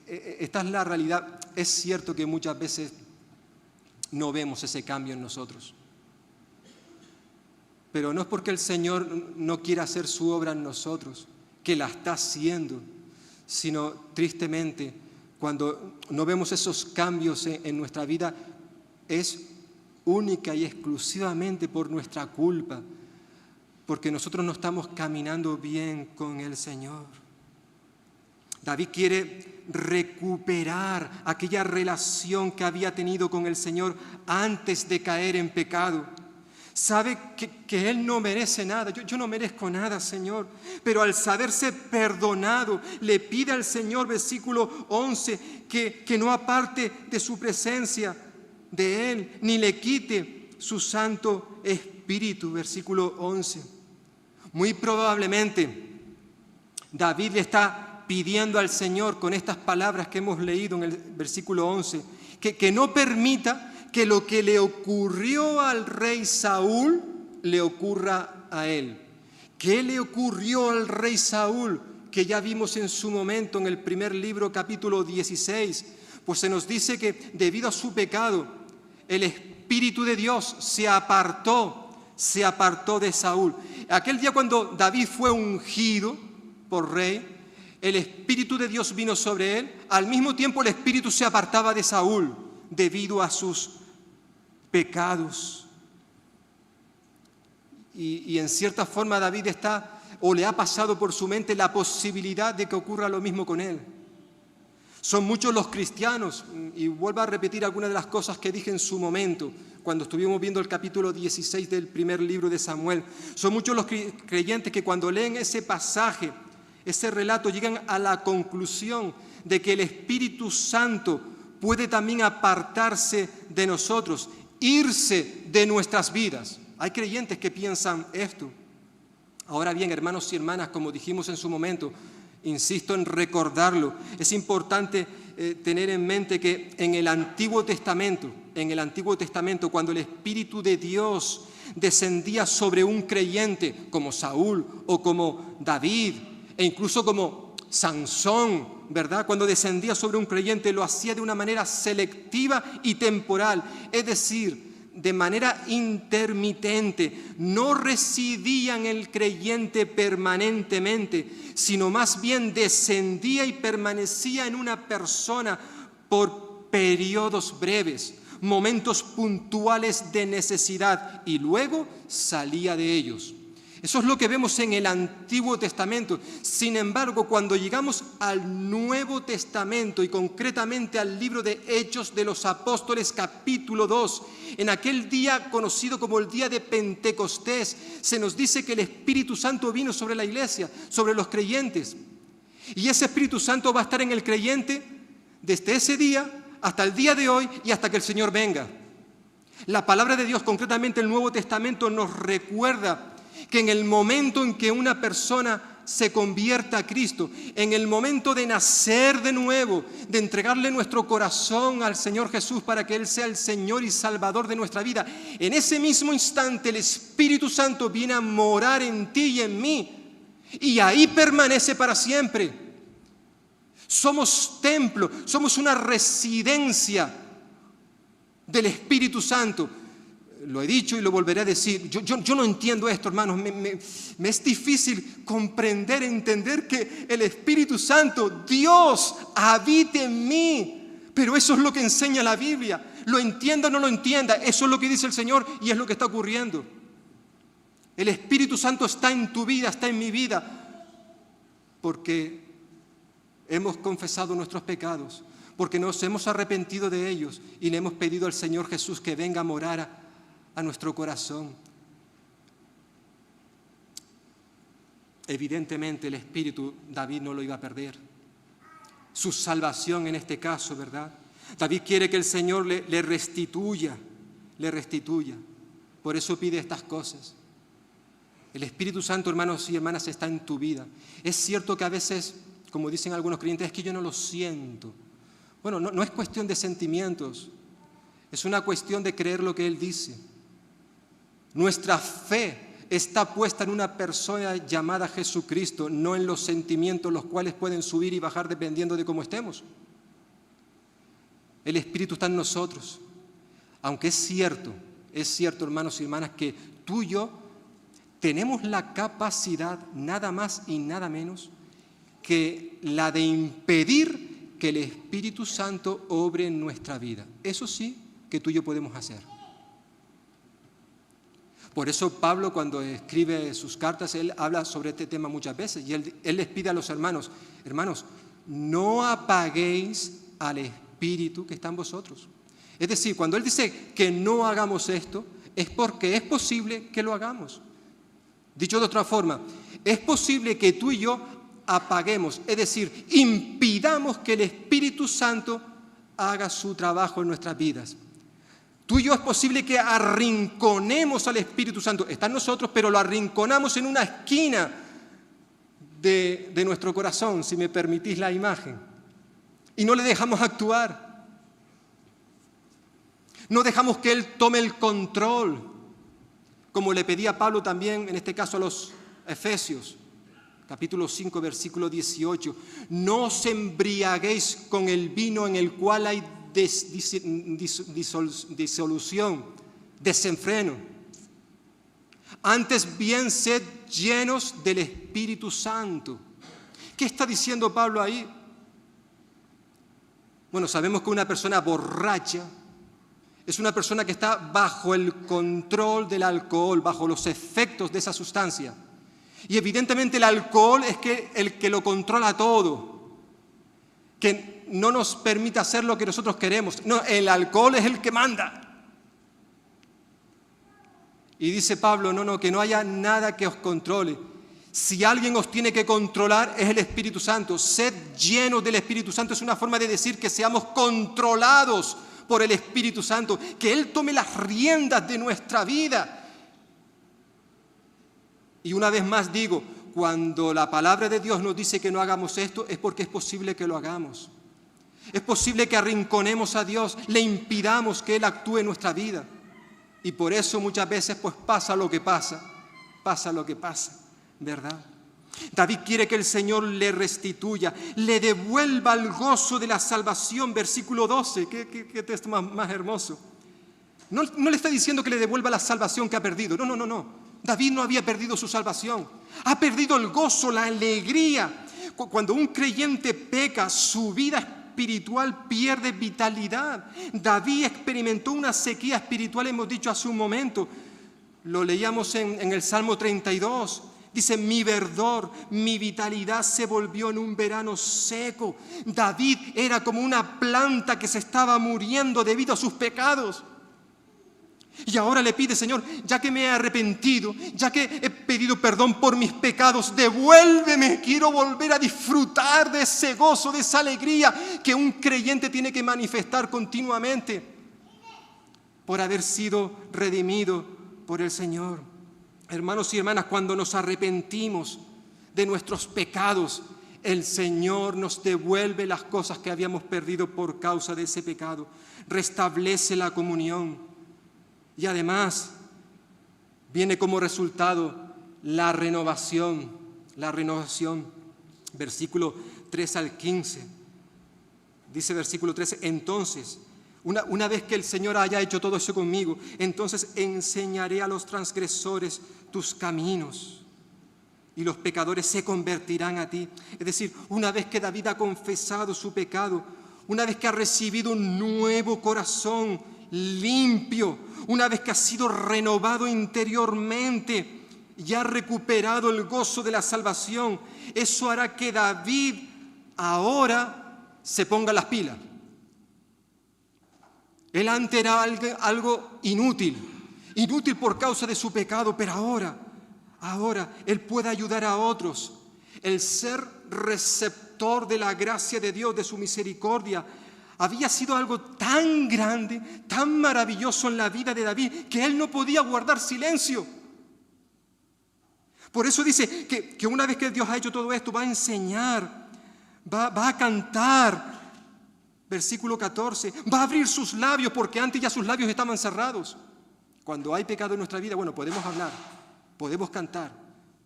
esta es la realidad. Es cierto que muchas veces no vemos ese cambio en nosotros. Pero no es porque el Señor no quiera hacer su obra en nosotros, que la está haciendo, sino tristemente, cuando no vemos esos cambios en nuestra vida, es única y exclusivamente por nuestra culpa, porque nosotros no estamos caminando bien con el Señor. David quiere recuperar aquella relación que había tenido con el Señor antes de caer en pecado. Sabe que él no merece nada. Yo no merezco nada, Señor. Pero al saberse perdonado, le pide al Señor, versículo 11, que no aparte de su presencia de él, ni le quite su Santo Espíritu, versículo 11. Muy probablemente David le está pidiendo al Señor con estas palabras que hemos leído en el versículo 11, que no permita que lo que le ocurrió al rey Saúl le ocurra a él. ¿Qué le ocurrió al rey Saúl? Que ya vimos en su momento en el primer libro, capítulo 16. Pues se nos dice que debido a su pecado, el Espíritu de Dios se apartó de Saúl. Aquel día cuando David fue ungido por rey, el Espíritu de Dios vino sobre él. Al mismo tiempo el Espíritu se apartaba de Saúl debido a sus pecados. Y en cierta forma David le ha pasado por su mente la posibilidad de que ocurra lo mismo con él. Son muchos los cristianos, y vuelvo a repetir algunas de las cosas que dije en su momento, cuando estuvimos viendo el capítulo 16 del primer libro de Samuel. Son muchos los creyentes que cuando leen ese pasaje, ese relato, llegan a la conclusión de que el Espíritu Santo puede también apartarse de nosotros, irse de nuestras vidas. Hay creyentes que piensan esto. Ahora bien, hermanos y hermanas, como dijimos en su momento, insisto en recordarlo, es importante tener en mente que en el Antiguo Testamento, cuando el Espíritu de Dios descendía sobre un creyente como Saúl o como David e incluso como Sansón, ¿verdad? Cuando descendía sobre un creyente lo hacía de una manera selectiva y temporal, es decir, de manera intermitente. No residía en el creyente permanentemente, sino más bien descendía y permanecía en una persona por periodos breves, momentos puntuales de necesidad, y luego salía de ellos. Eso es lo que vemos en el Antiguo Testamento. Sin embargo, cuando llegamos al Nuevo Testamento y concretamente al libro de Hechos de los Apóstoles, capítulo 2, en aquel día conocido como el día de Pentecostés, se nos dice que el Espíritu Santo vino sobre la iglesia, sobre los creyentes. Y ese Espíritu Santo va a estar en el creyente desde ese día hasta el día de hoy y hasta que el Señor venga. La palabra de Dios, concretamente el Nuevo Testamento, nos recuerda que en el momento en que una persona se convierta a Cristo, en el momento de nacer de nuevo, de entregarle nuestro corazón al Señor Jesús para que Él sea el Señor y Salvador de nuestra vida, en ese mismo instante el Espíritu Santo viene a morar en ti y en mí, y ahí permanece para siempre. Somos templo, somos una residencia del Espíritu Santo. Lo he dicho y lo volveré a decir. Yo no entiendo esto, hermanos. Me es difícil comprender, entender que el Espíritu Santo, Dios, habite en mí. Pero eso es lo que enseña la Biblia. Lo entienda o no lo entienda, eso es lo que dice el Señor y es lo que está ocurriendo. El Espíritu Santo está en tu vida, está en mi vida, porque hemos confesado nuestros pecados, porque nos hemos arrepentido de ellos y le hemos pedido al Señor Jesús que venga a morar a nuestro corazón. Evidentemente el Espíritu David no lo iba a perder. Su salvación en este caso, ¿verdad? David quiere que el Señor le restituya. Por eso pide estas cosas. El Espíritu Santo, hermanos y hermanas, está en tu vida. Es cierto que a veces como dicen algunos creyentes, es que yo no lo siento. Bueno, no es cuestión de sentimientos, es una cuestión de creer lo que Él dice. Nuestra fe está puesta en una persona llamada Jesucristo, no en los sentimientos, los cuales pueden subir y bajar dependiendo de cómo estemos. El Espíritu está en nosotros. Aunque es cierto, hermanos y hermanas, que tú y yo tenemos la capacidad, nada más y nada menos, que la de impedir que el Espíritu Santo obre en nuestra vida. Eso sí que tú y yo podemos hacer. Por eso Pablo, cuando escribe sus cartas, él habla sobre este tema muchas veces y él les pide a los hermanos, no apaguéis al Espíritu que está en vosotros. Es decir, cuando él dice que no hagamos esto, es porque es posible que lo hagamos. Dicho de otra forma, es posible que tú y yo apaguemos, es decir, impidamos que el Espíritu Santo haga su trabajo en nuestras vidas. Tú y yo es posible que arrinconemos al Espíritu Santo. Está en nosotros, pero lo arrinconamos en una esquina de nuestro corazón, si me permitís la imagen. Y no le dejamos actuar. No dejamos que Él tome el control, como le pedía Pablo también, en este caso a los Efesios, capítulo 5, versículo 18. No os embriaguéis con el vino en el cual hay disolución, desenfreno. Antes bien, sed llenos del Espíritu Santo. ¿Qué está diciendo Pablo ahí? Bueno, sabemos que una persona borracha es una persona que está bajo el control del alcohol, bajo los efectos de esa sustancia. Y evidentemente el alcohol es el que lo controla todo, que no nos permite hacer lo que nosotros queremos. No, el alcohol es el que manda. Y dice Pablo, que no haya nada que os controle. Si alguien os tiene que controlar, es el Espíritu Santo. Sed llenos del Espíritu Santo es una forma de decir que seamos controlados por el Espíritu Santo, que Él tome las riendas de nuestra vida. Y una vez más digo, cuando la palabra de Dios nos dice que no hagamos esto, es porque es posible que lo hagamos. Es posible que arrinconemos a Dios, le impidamos que Él actúe en nuestra vida. Y por eso muchas veces pues pasa lo que pasa, ¿verdad? David quiere que el Señor le restituya, le devuelva el gozo de la salvación, versículo 12, qué texto más hermoso. No le está diciendo que le devuelva la salvación que ha perdido, no. David no había perdido su salvación, ha perdido el gozo, la alegría. Cuando un creyente peca, su vida espiritual pierde vitalidad. David experimentó una sequía espiritual, hemos dicho hace un momento, lo leíamos en el Salmo 32. Dice, mi verdor, mi vitalidad se volvió en un verano seco. David era como una planta que se estaba muriendo debido a sus pecados. Y ahora le pide, Señor, ya que me he arrepentido, ya que he pedido perdón por mis pecados, devuélveme, quiero volver a disfrutar de ese gozo, de esa alegría que un creyente tiene que manifestar continuamente por haber sido redimido por el Señor. Hermanos y hermanas, cuando nos arrepentimos de nuestros pecados, el Señor nos devuelve las cosas que habíamos perdido por causa de ese pecado, restablece la comunión y además viene como resultado la renovación, versículo 3 al 15. Dice versículo 13, entonces, una vez que el Señor haya hecho todo eso conmigo, entonces enseñaré a los transgresores tus caminos y los pecadores se convertirán a ti. Es decir, una vez que David ha confesado su pecado, una vez que ha recibido un nuevo corazón limpio, una vez que ha sido renovado interiormente y ha recuperado el gozo de la salvación, eso hará que David ahora se ponga las pilas. Él antes era algo inútil por causa de su pecado, pero ahora Él puede ayudar a otros. El ser receptor de la gracia de Dios, de su misericordia, había sido algo tan grande, tan maravilloso en la vida de David, que él no podía guardar silencio. Por eso dice que una vez que Dios ha hecho todo esto, va a enseñar Va a cantar. Versículo 14, va a abrir sus labios porque antes ya sus labios estaban cerrados. Cuando hay pecado en nuestra vida, bueno, podemos hablar, podemos cantar,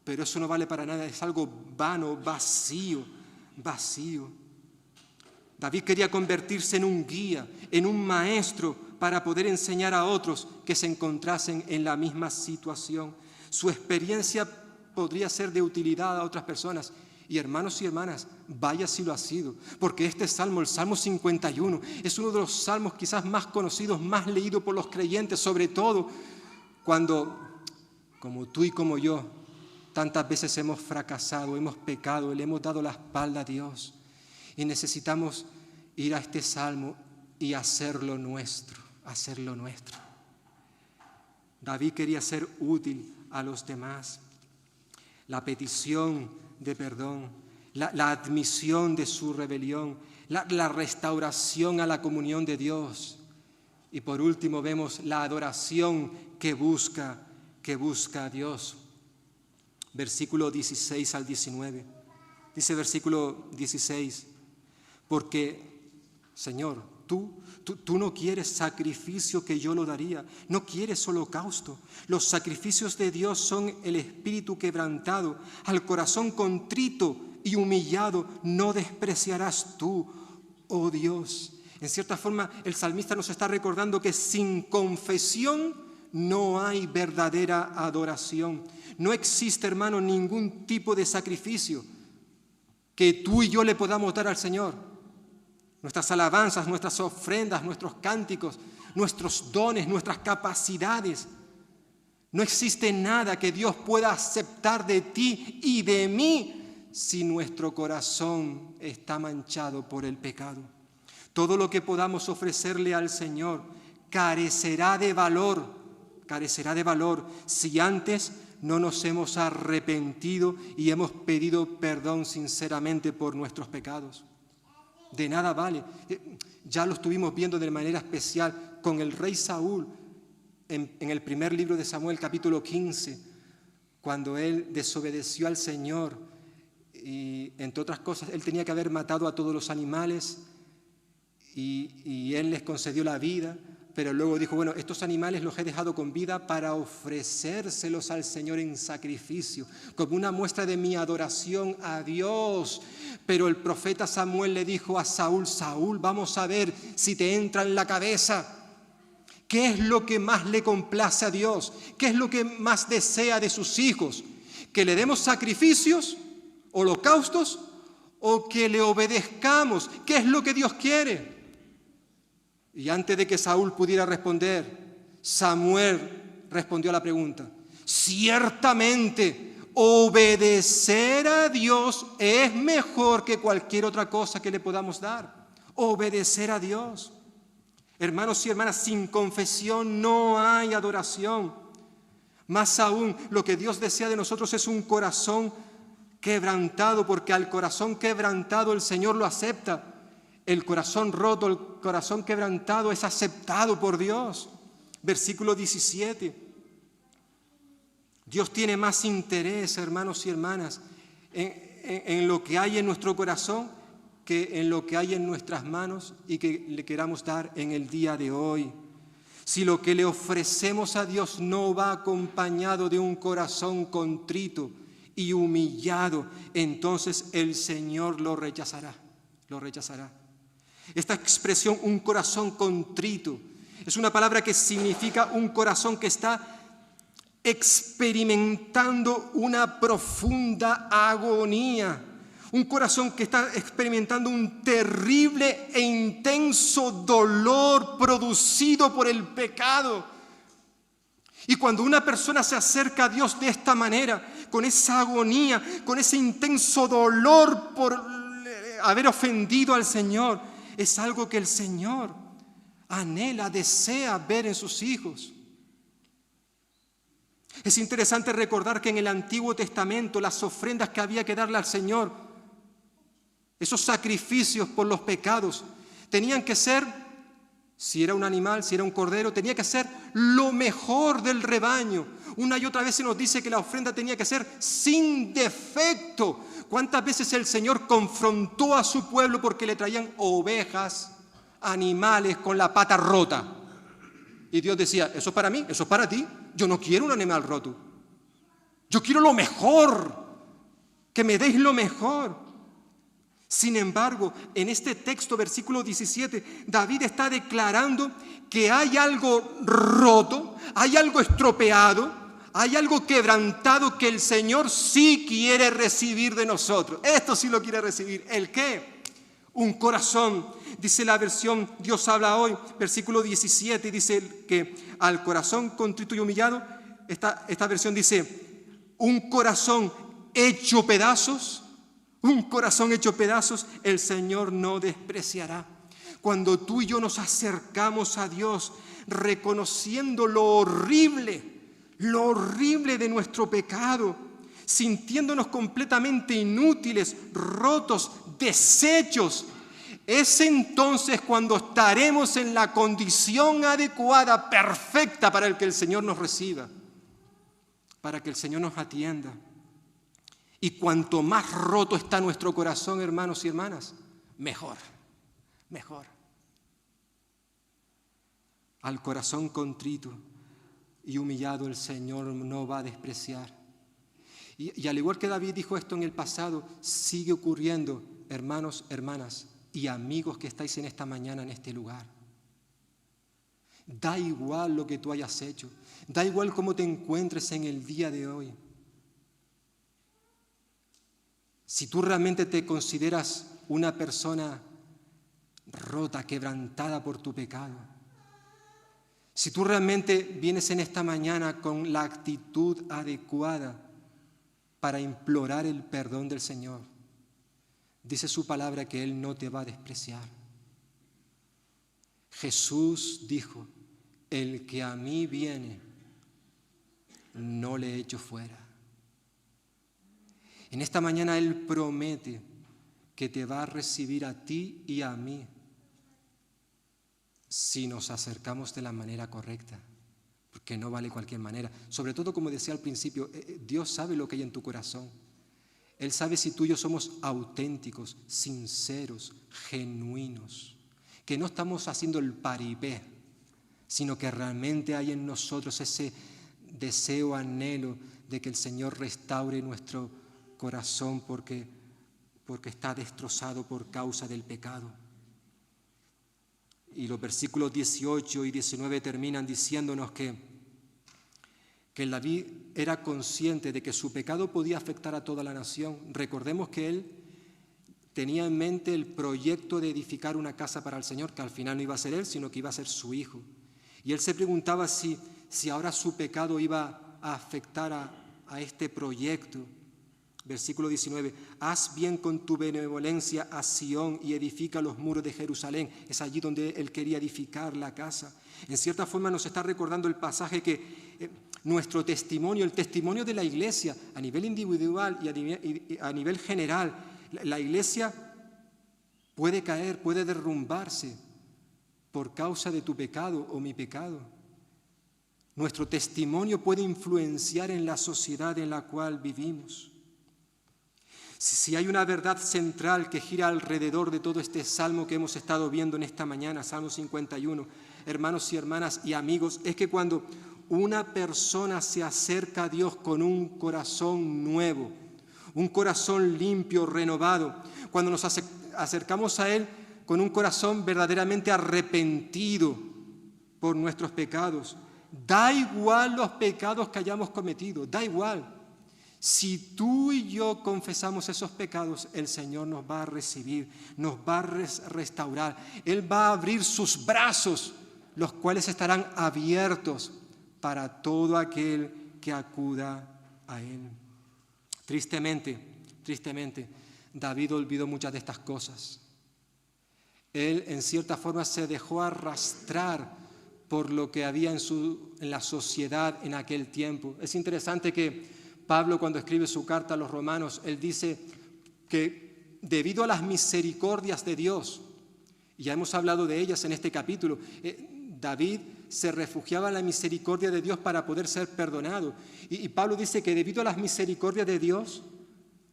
pero eso no vale para nada, es algo vano, vacío. David quería convertirse en un guía, en un maestro para poder enseñar a otros que se encontrasen en la misma situación. Su experiencia podría ser de utilidad a otras personas. Y hermanos y hermanas, vaya si lo ha sido, porque este salmo, el Salmo 51, es uno de los salmos quizás más conocidos, más leídos por los creyentes, sobre todo cuando, como tú y como yo, tantas veces hemos fracasado, hemos pecado, le hemos dado la espalda a Dios y necesitamos ir a este salmo y hacerlo nuestro, hacerlo nuestro. David quería ser útil a los demás. La petición de perdón, la admisión de su rebelión, la restauración a la comunión de Dios. Y por último vemos la adoración que busca a Dios. Versículo 16 al 19. Dice versículo 16, porque, Señor, tú no quieres sacrificio que yo lo daría, no quieres holocausto. Los sacrificios de Dios son el espíritu quebrantado, al corazón contrito y humillado no despreciarás tú, oh Dios. En cierta forma, el salmista nos está recordando que sin confesión no hay verdadera adoración. No existe, hermano, ningún tipo de sacrificio que tú y yo le podamos dar al Señor. Nuestras alabanzas, nuestras ofrendas, nuestros cánticos, nuestros dones, nuestras capacidades. No existe nada que Dios pueda aceptar de ti y de mí si nuestro corazón está manchado por el pecado. Todo lo que podamos ofrecerle al Señor carecerá de valor si antes no nos hemos arrepentido y hemos pedido perdón sinceramente por nuestros pecados. De nada vale. Ya lo estuvimos viendo de manera especial con el rey Saúl en el primer libro de Samuel, capítulo 15, cuando él desobedeció al Señor y, entre otras cosas, él tenía que haber matado a todos los animales y él les concedió la vida, pero luego dijo, bueno, estos animales los he dejado con vida para ofrecérselos al Señor en sacrificio, como una muestra de mi adoración a Dios. Pero el profeta Samuel le dijo a Saúl, Saúl, vamos a ver si te entra en la cabeza. ¿Qué es lo que más le complace a Dios? ¿Qué es lo que más desea de sus hijos? ¿Que le demos sacrificios, holocaustos o que le obedezcamos? ¿Qué es lo que Dios quiere? Y antes de que Saúl pudiera responder, Samuel respondió a la pregunta. Ciertamente, obedecer a Dios es mejor que cualquier otra cosa que le podamos dar. Obedecer a Dios. Hermanos y hermanas, sin confesión no hay adoración. Más aún, lo que Dios desea de nosotros es un corazón quebrantado, porque al corazón quebrantado el Señor lo acepta. El corazón roto, el corazón quebrantado es aceptado por Dios. Versículo 17. Dios tiene más interés, hermanos y hermanas, en lo que hay en nuestro corazón que en lo que hay en nuestras manos y que le queramos dar en el día de hoy. Si lo que le ofrecemos a Dios no va acompañado de un corazón contrito y humillado, entonces el Señor lo rechazará. Esta expresión, un corazón contrito, es una palabra que significa un corazón que está experimentando una profunda agonía, un corazón que está experimentando un terrible e intenso dolor producido por el pecado. Y cuando una persona se acerca a Dios de esta manera, con esa agonía, con ese intenso dolor por haber ofendido al Señor, es algo que el Señor anhela, desea ver en sus hijos. Es interesante recordar que en el Antiguo Testamento las ofrendas que había que darle al Señor, esos sacrificios por los pecados, tenían que ser Si era un animal, si era un cordero, tenía que ser lo mejor del rebaño. Una y otra vez se nos dice que la ofrenda tenía que ser sin defecto. ¿Cuántas veces el Señor confrontó a su pueblo porque le traían ovejas, animales con la pata rota? Y Dios decía, eso es para mí, eso es para ti. Yo no quiero un animal roto. Yo quiero lo mejor, que me deis lo mejor. Sin embargo, en este texto, versículo 17, David está declarando que hay algo roto, hay algo estropeado, hay algo quebrantado que el Señor sí quiere recibir de nosotros. Esto sí lo quiere recibir. ¿El qué? Un corazón. Dice la versión Dios habla hoy, versículo 17, dice que al corazón contrito y humillado, esta versión dice, un corazón hecho pedazos. Un corazón hecho pedazos, el Señor no despreciará. Cuando tú y yo nos acercamos a Dios, reconociendo lo horrible de nuestro pecado, sintiéndonos completamente inútiles, rotos, deshechos, es entonces cuando estaremos en la condición adecuada, perfecta, para que el Señor nos reciba, para que el Señor nos atienda. Y cuanto más roto está nuestro corazón, hermanos y hermanas, mejor. Al corazón contrito y humillado el Señor no va a despreciar. Y al igual que David dijo esto en el pasado, sigue ocurriendo, hermanos, hermanas y amigos que estáis en esta mañana en este lugar. Da igual lo que tú hayas hecho, da igual cómo te encuentres en el día de hoy. Si tú realmente te consideras una persona rota, quebrantada por tu pecado, si tú realmente vienes en esta mañana con la actitud adecuada para implorar el perdón del Señor, dice su palabra que Él no te va a despreciar. Jesús dijo, el que a mí viene, no le echo fuera. En esta mañana Él promete que te va a recibir a ti y a mí si nos acercamos de la manera correcta, porque no vale cualquier manera. Sobre todo, como decía al principio, Dios sabe lo que hay en tu corazón. Él sabe si tú y yo somos auténticos, sinceros, genuinos, que no estamos haciendo el paripé, sino que realmente hay en nosotros ese deseo, anhelo de que el Señor restaure nuestro corazón porque está destrozado por causa del pecado. Y los versículos 18 y 19 terminan diciéndonos que David era consciente de que su pecado podía afectar a toda la nación. Recordemos que él tenía en mente el proyecto de edificar una casa para el Señor, que al final no iba a ser él, sino que iba a ser su hijo. Y él se preguntaba si ahora su pecado iba a afectar a este proyecto. Versículo 19, haz bien con tu benevolencia a Sión y edifica los muros de Jerusalén. Es allí donde él quería edificar la casa. En cierta forma nos está recordando el pasaje que nuestro testimonio, el testimonio de la iglesia a nivel individual y a nivel general, la iglesia puede caer, puede derrumbarse por causa de tu pecado o mi pecado. Nuestro testimonio puede influenciar en la sociedad en la cual vivimos. Si hay una verdad central que gira alrededor de todo este salmo que hemos estado viendo en esta mañana, Salmo 51, hermanos y hermanas y amigos, es que cuando una persona se acerca a Dios con un corazón nuevo, un corazón limpio, renovado, cuando nos acercamos a Él con un corazón verdaderamente arrepentido por nuestros pecados, da igual los pecados que hayamos cometido, da igual. Si tú y yo confesamos esos pecados, el Señor nos va a recibir, nos va a restaurar. Él va a abrir sus brazos, los cuales estarán abiertos para todo aquel que acuda a Él. Tristemente, David olvidó muchas de estas cosas. Él, en cierta forma, se dejó arrastrar por lo que había en la sociedad en aquel tiempo. Es interesante que Pablo, cuando escribe su carta a los romanos, él dice que debido a las misericordias de Dios Y ya hemos hablado de ellas en este capítulo. David se refugiaba en la misericordia de Dios para poder ser perdonado. Y Pablo dice que debido a las misericordias de Dios,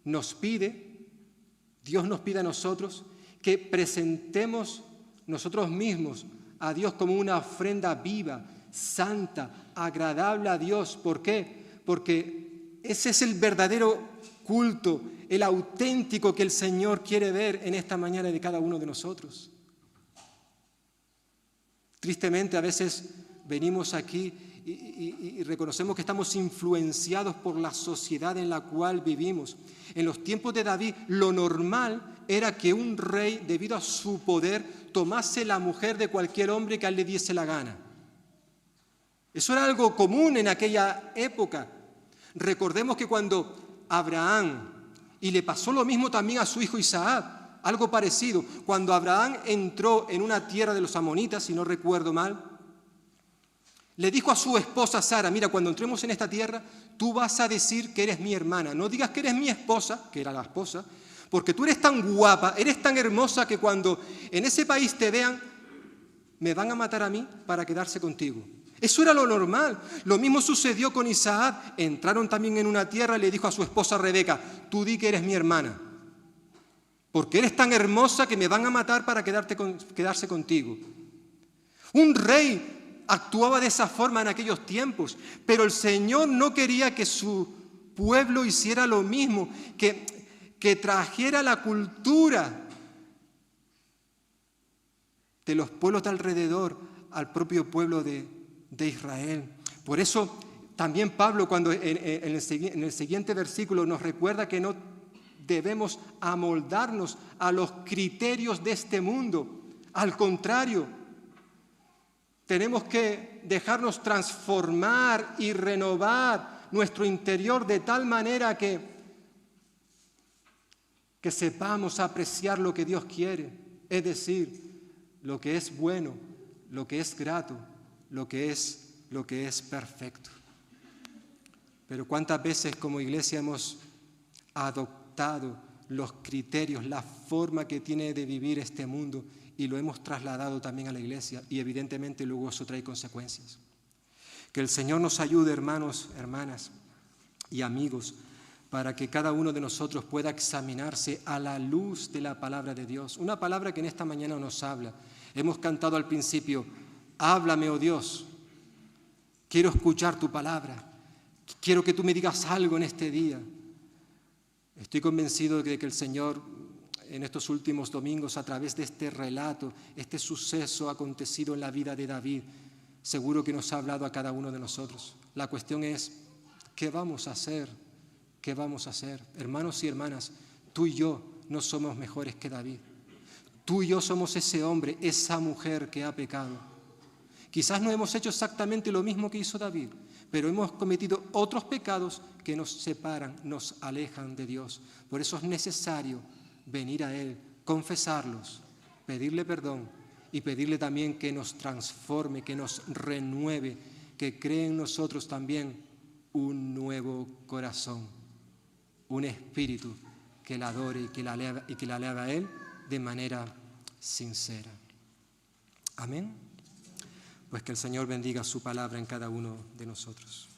Dios nos pide a nosotros que presentemos nosotros mismos a Dios como una ofrenda viva, santa, agradable a Dios. ¿Por qué? Porque ese es el verdadero culto, el auténtico que el Señor quiere ver en esta mañana de cada uno de nosotros. Tristemente, a veces venimos aquí y reconocemos que estamos influenciados por la sociedad en la cual vivimos. En los tiempos de David, lo normal era que un rey, debido a su poder, tomase la mujer de cualquier hombre que a él le diese la gana. Eso era algo común en aquella época. Recordemos que cuando Abraham, y le pasó lo mismo también a su hijo Isaac, algo parecido, cuando Abraham entró en una tierra de los amonitas, si no recuerdo mal, le dijo a su esposa Sara: mira, cuando entremos en esta tierra, tú vas a decir que eres mi hermana. No digas que eres mi esposa, que era la esposa, porque tú eres tan guapa, eres tan hermosa que cuando en ese país te vean, me van a matar a mí para quedarse contigo. Eso era lo normal. Lo mismo sucedió con Isaac. Entraron también en una tierra y le dijo a su esposa Rebeca: tú di que eres mi hermana, porque eres tan hermosa que me van a matar para quedarse contigo. Un rey actuaba de esa forma en aquellos tiempos, pero el Señor no quería que su pueblo hiciera lo mismo, que trajera la cultura de los pueblos de alrededor al propio pueblo de Israel. Por eso también Pablo, cuando en el siguiente versículo nos recuerda que no debemos amoldarnos a los criterios de este mundo. Al contrario, tenemos que dejarnos transformar y renovar nuestro interior de tal manera que sepamos apreciar lo que Dios quiere, es decir, lo que es bueno, lo que es grato, lo que es perfecto. Pero ¿cuántas veces como iglesia hemos adoptado los criterios, la forma que tiene de vivir este mundo y lo hemos trasladado también a la iglesia? Y evidentemente luego eso trae consecuencias. Que el Señor nos ayude, hermanos, hermanas y amigos, para que cada uno de nosotros pueda examinarse a la luz de la palabra de Dios. Una palabra que en esta mañana nos habla. Hemos cantado al principio: háblame, oh Dios, quiero escuchar tu palabra, quiero que tú me digas algo en este día. Estoy convencido de que el Señor en estos últimos domingos, a través de este relato, este suceso acontecido en la vida de David, seguro que nos ha hablado a cada uno de nosotros. La cuestión es, ¿qué vamos a hacer? ¿Qué vamos a hacer? Hermanos y hermanas, tú y yo no somos mejores que David. Tú y yo somos ese hombre, esa mujer que ha pecado. Quizás no hemos hecho exactamente lo mismo que hizo David, pero hemos cometido otros pecados que nos separan, nos alejan de Dios. Por eso es necesario venir a Él, confesarlos, pedirle perdón y pedirle también que nos transforme, que nos renueve, que cree en nosotros también un nuevo corazón, un espíritu que la adore y que la alabe a Él de manera sincera. Amén. Pues que el Señor bendiga su palabra en cada uno de nosotros.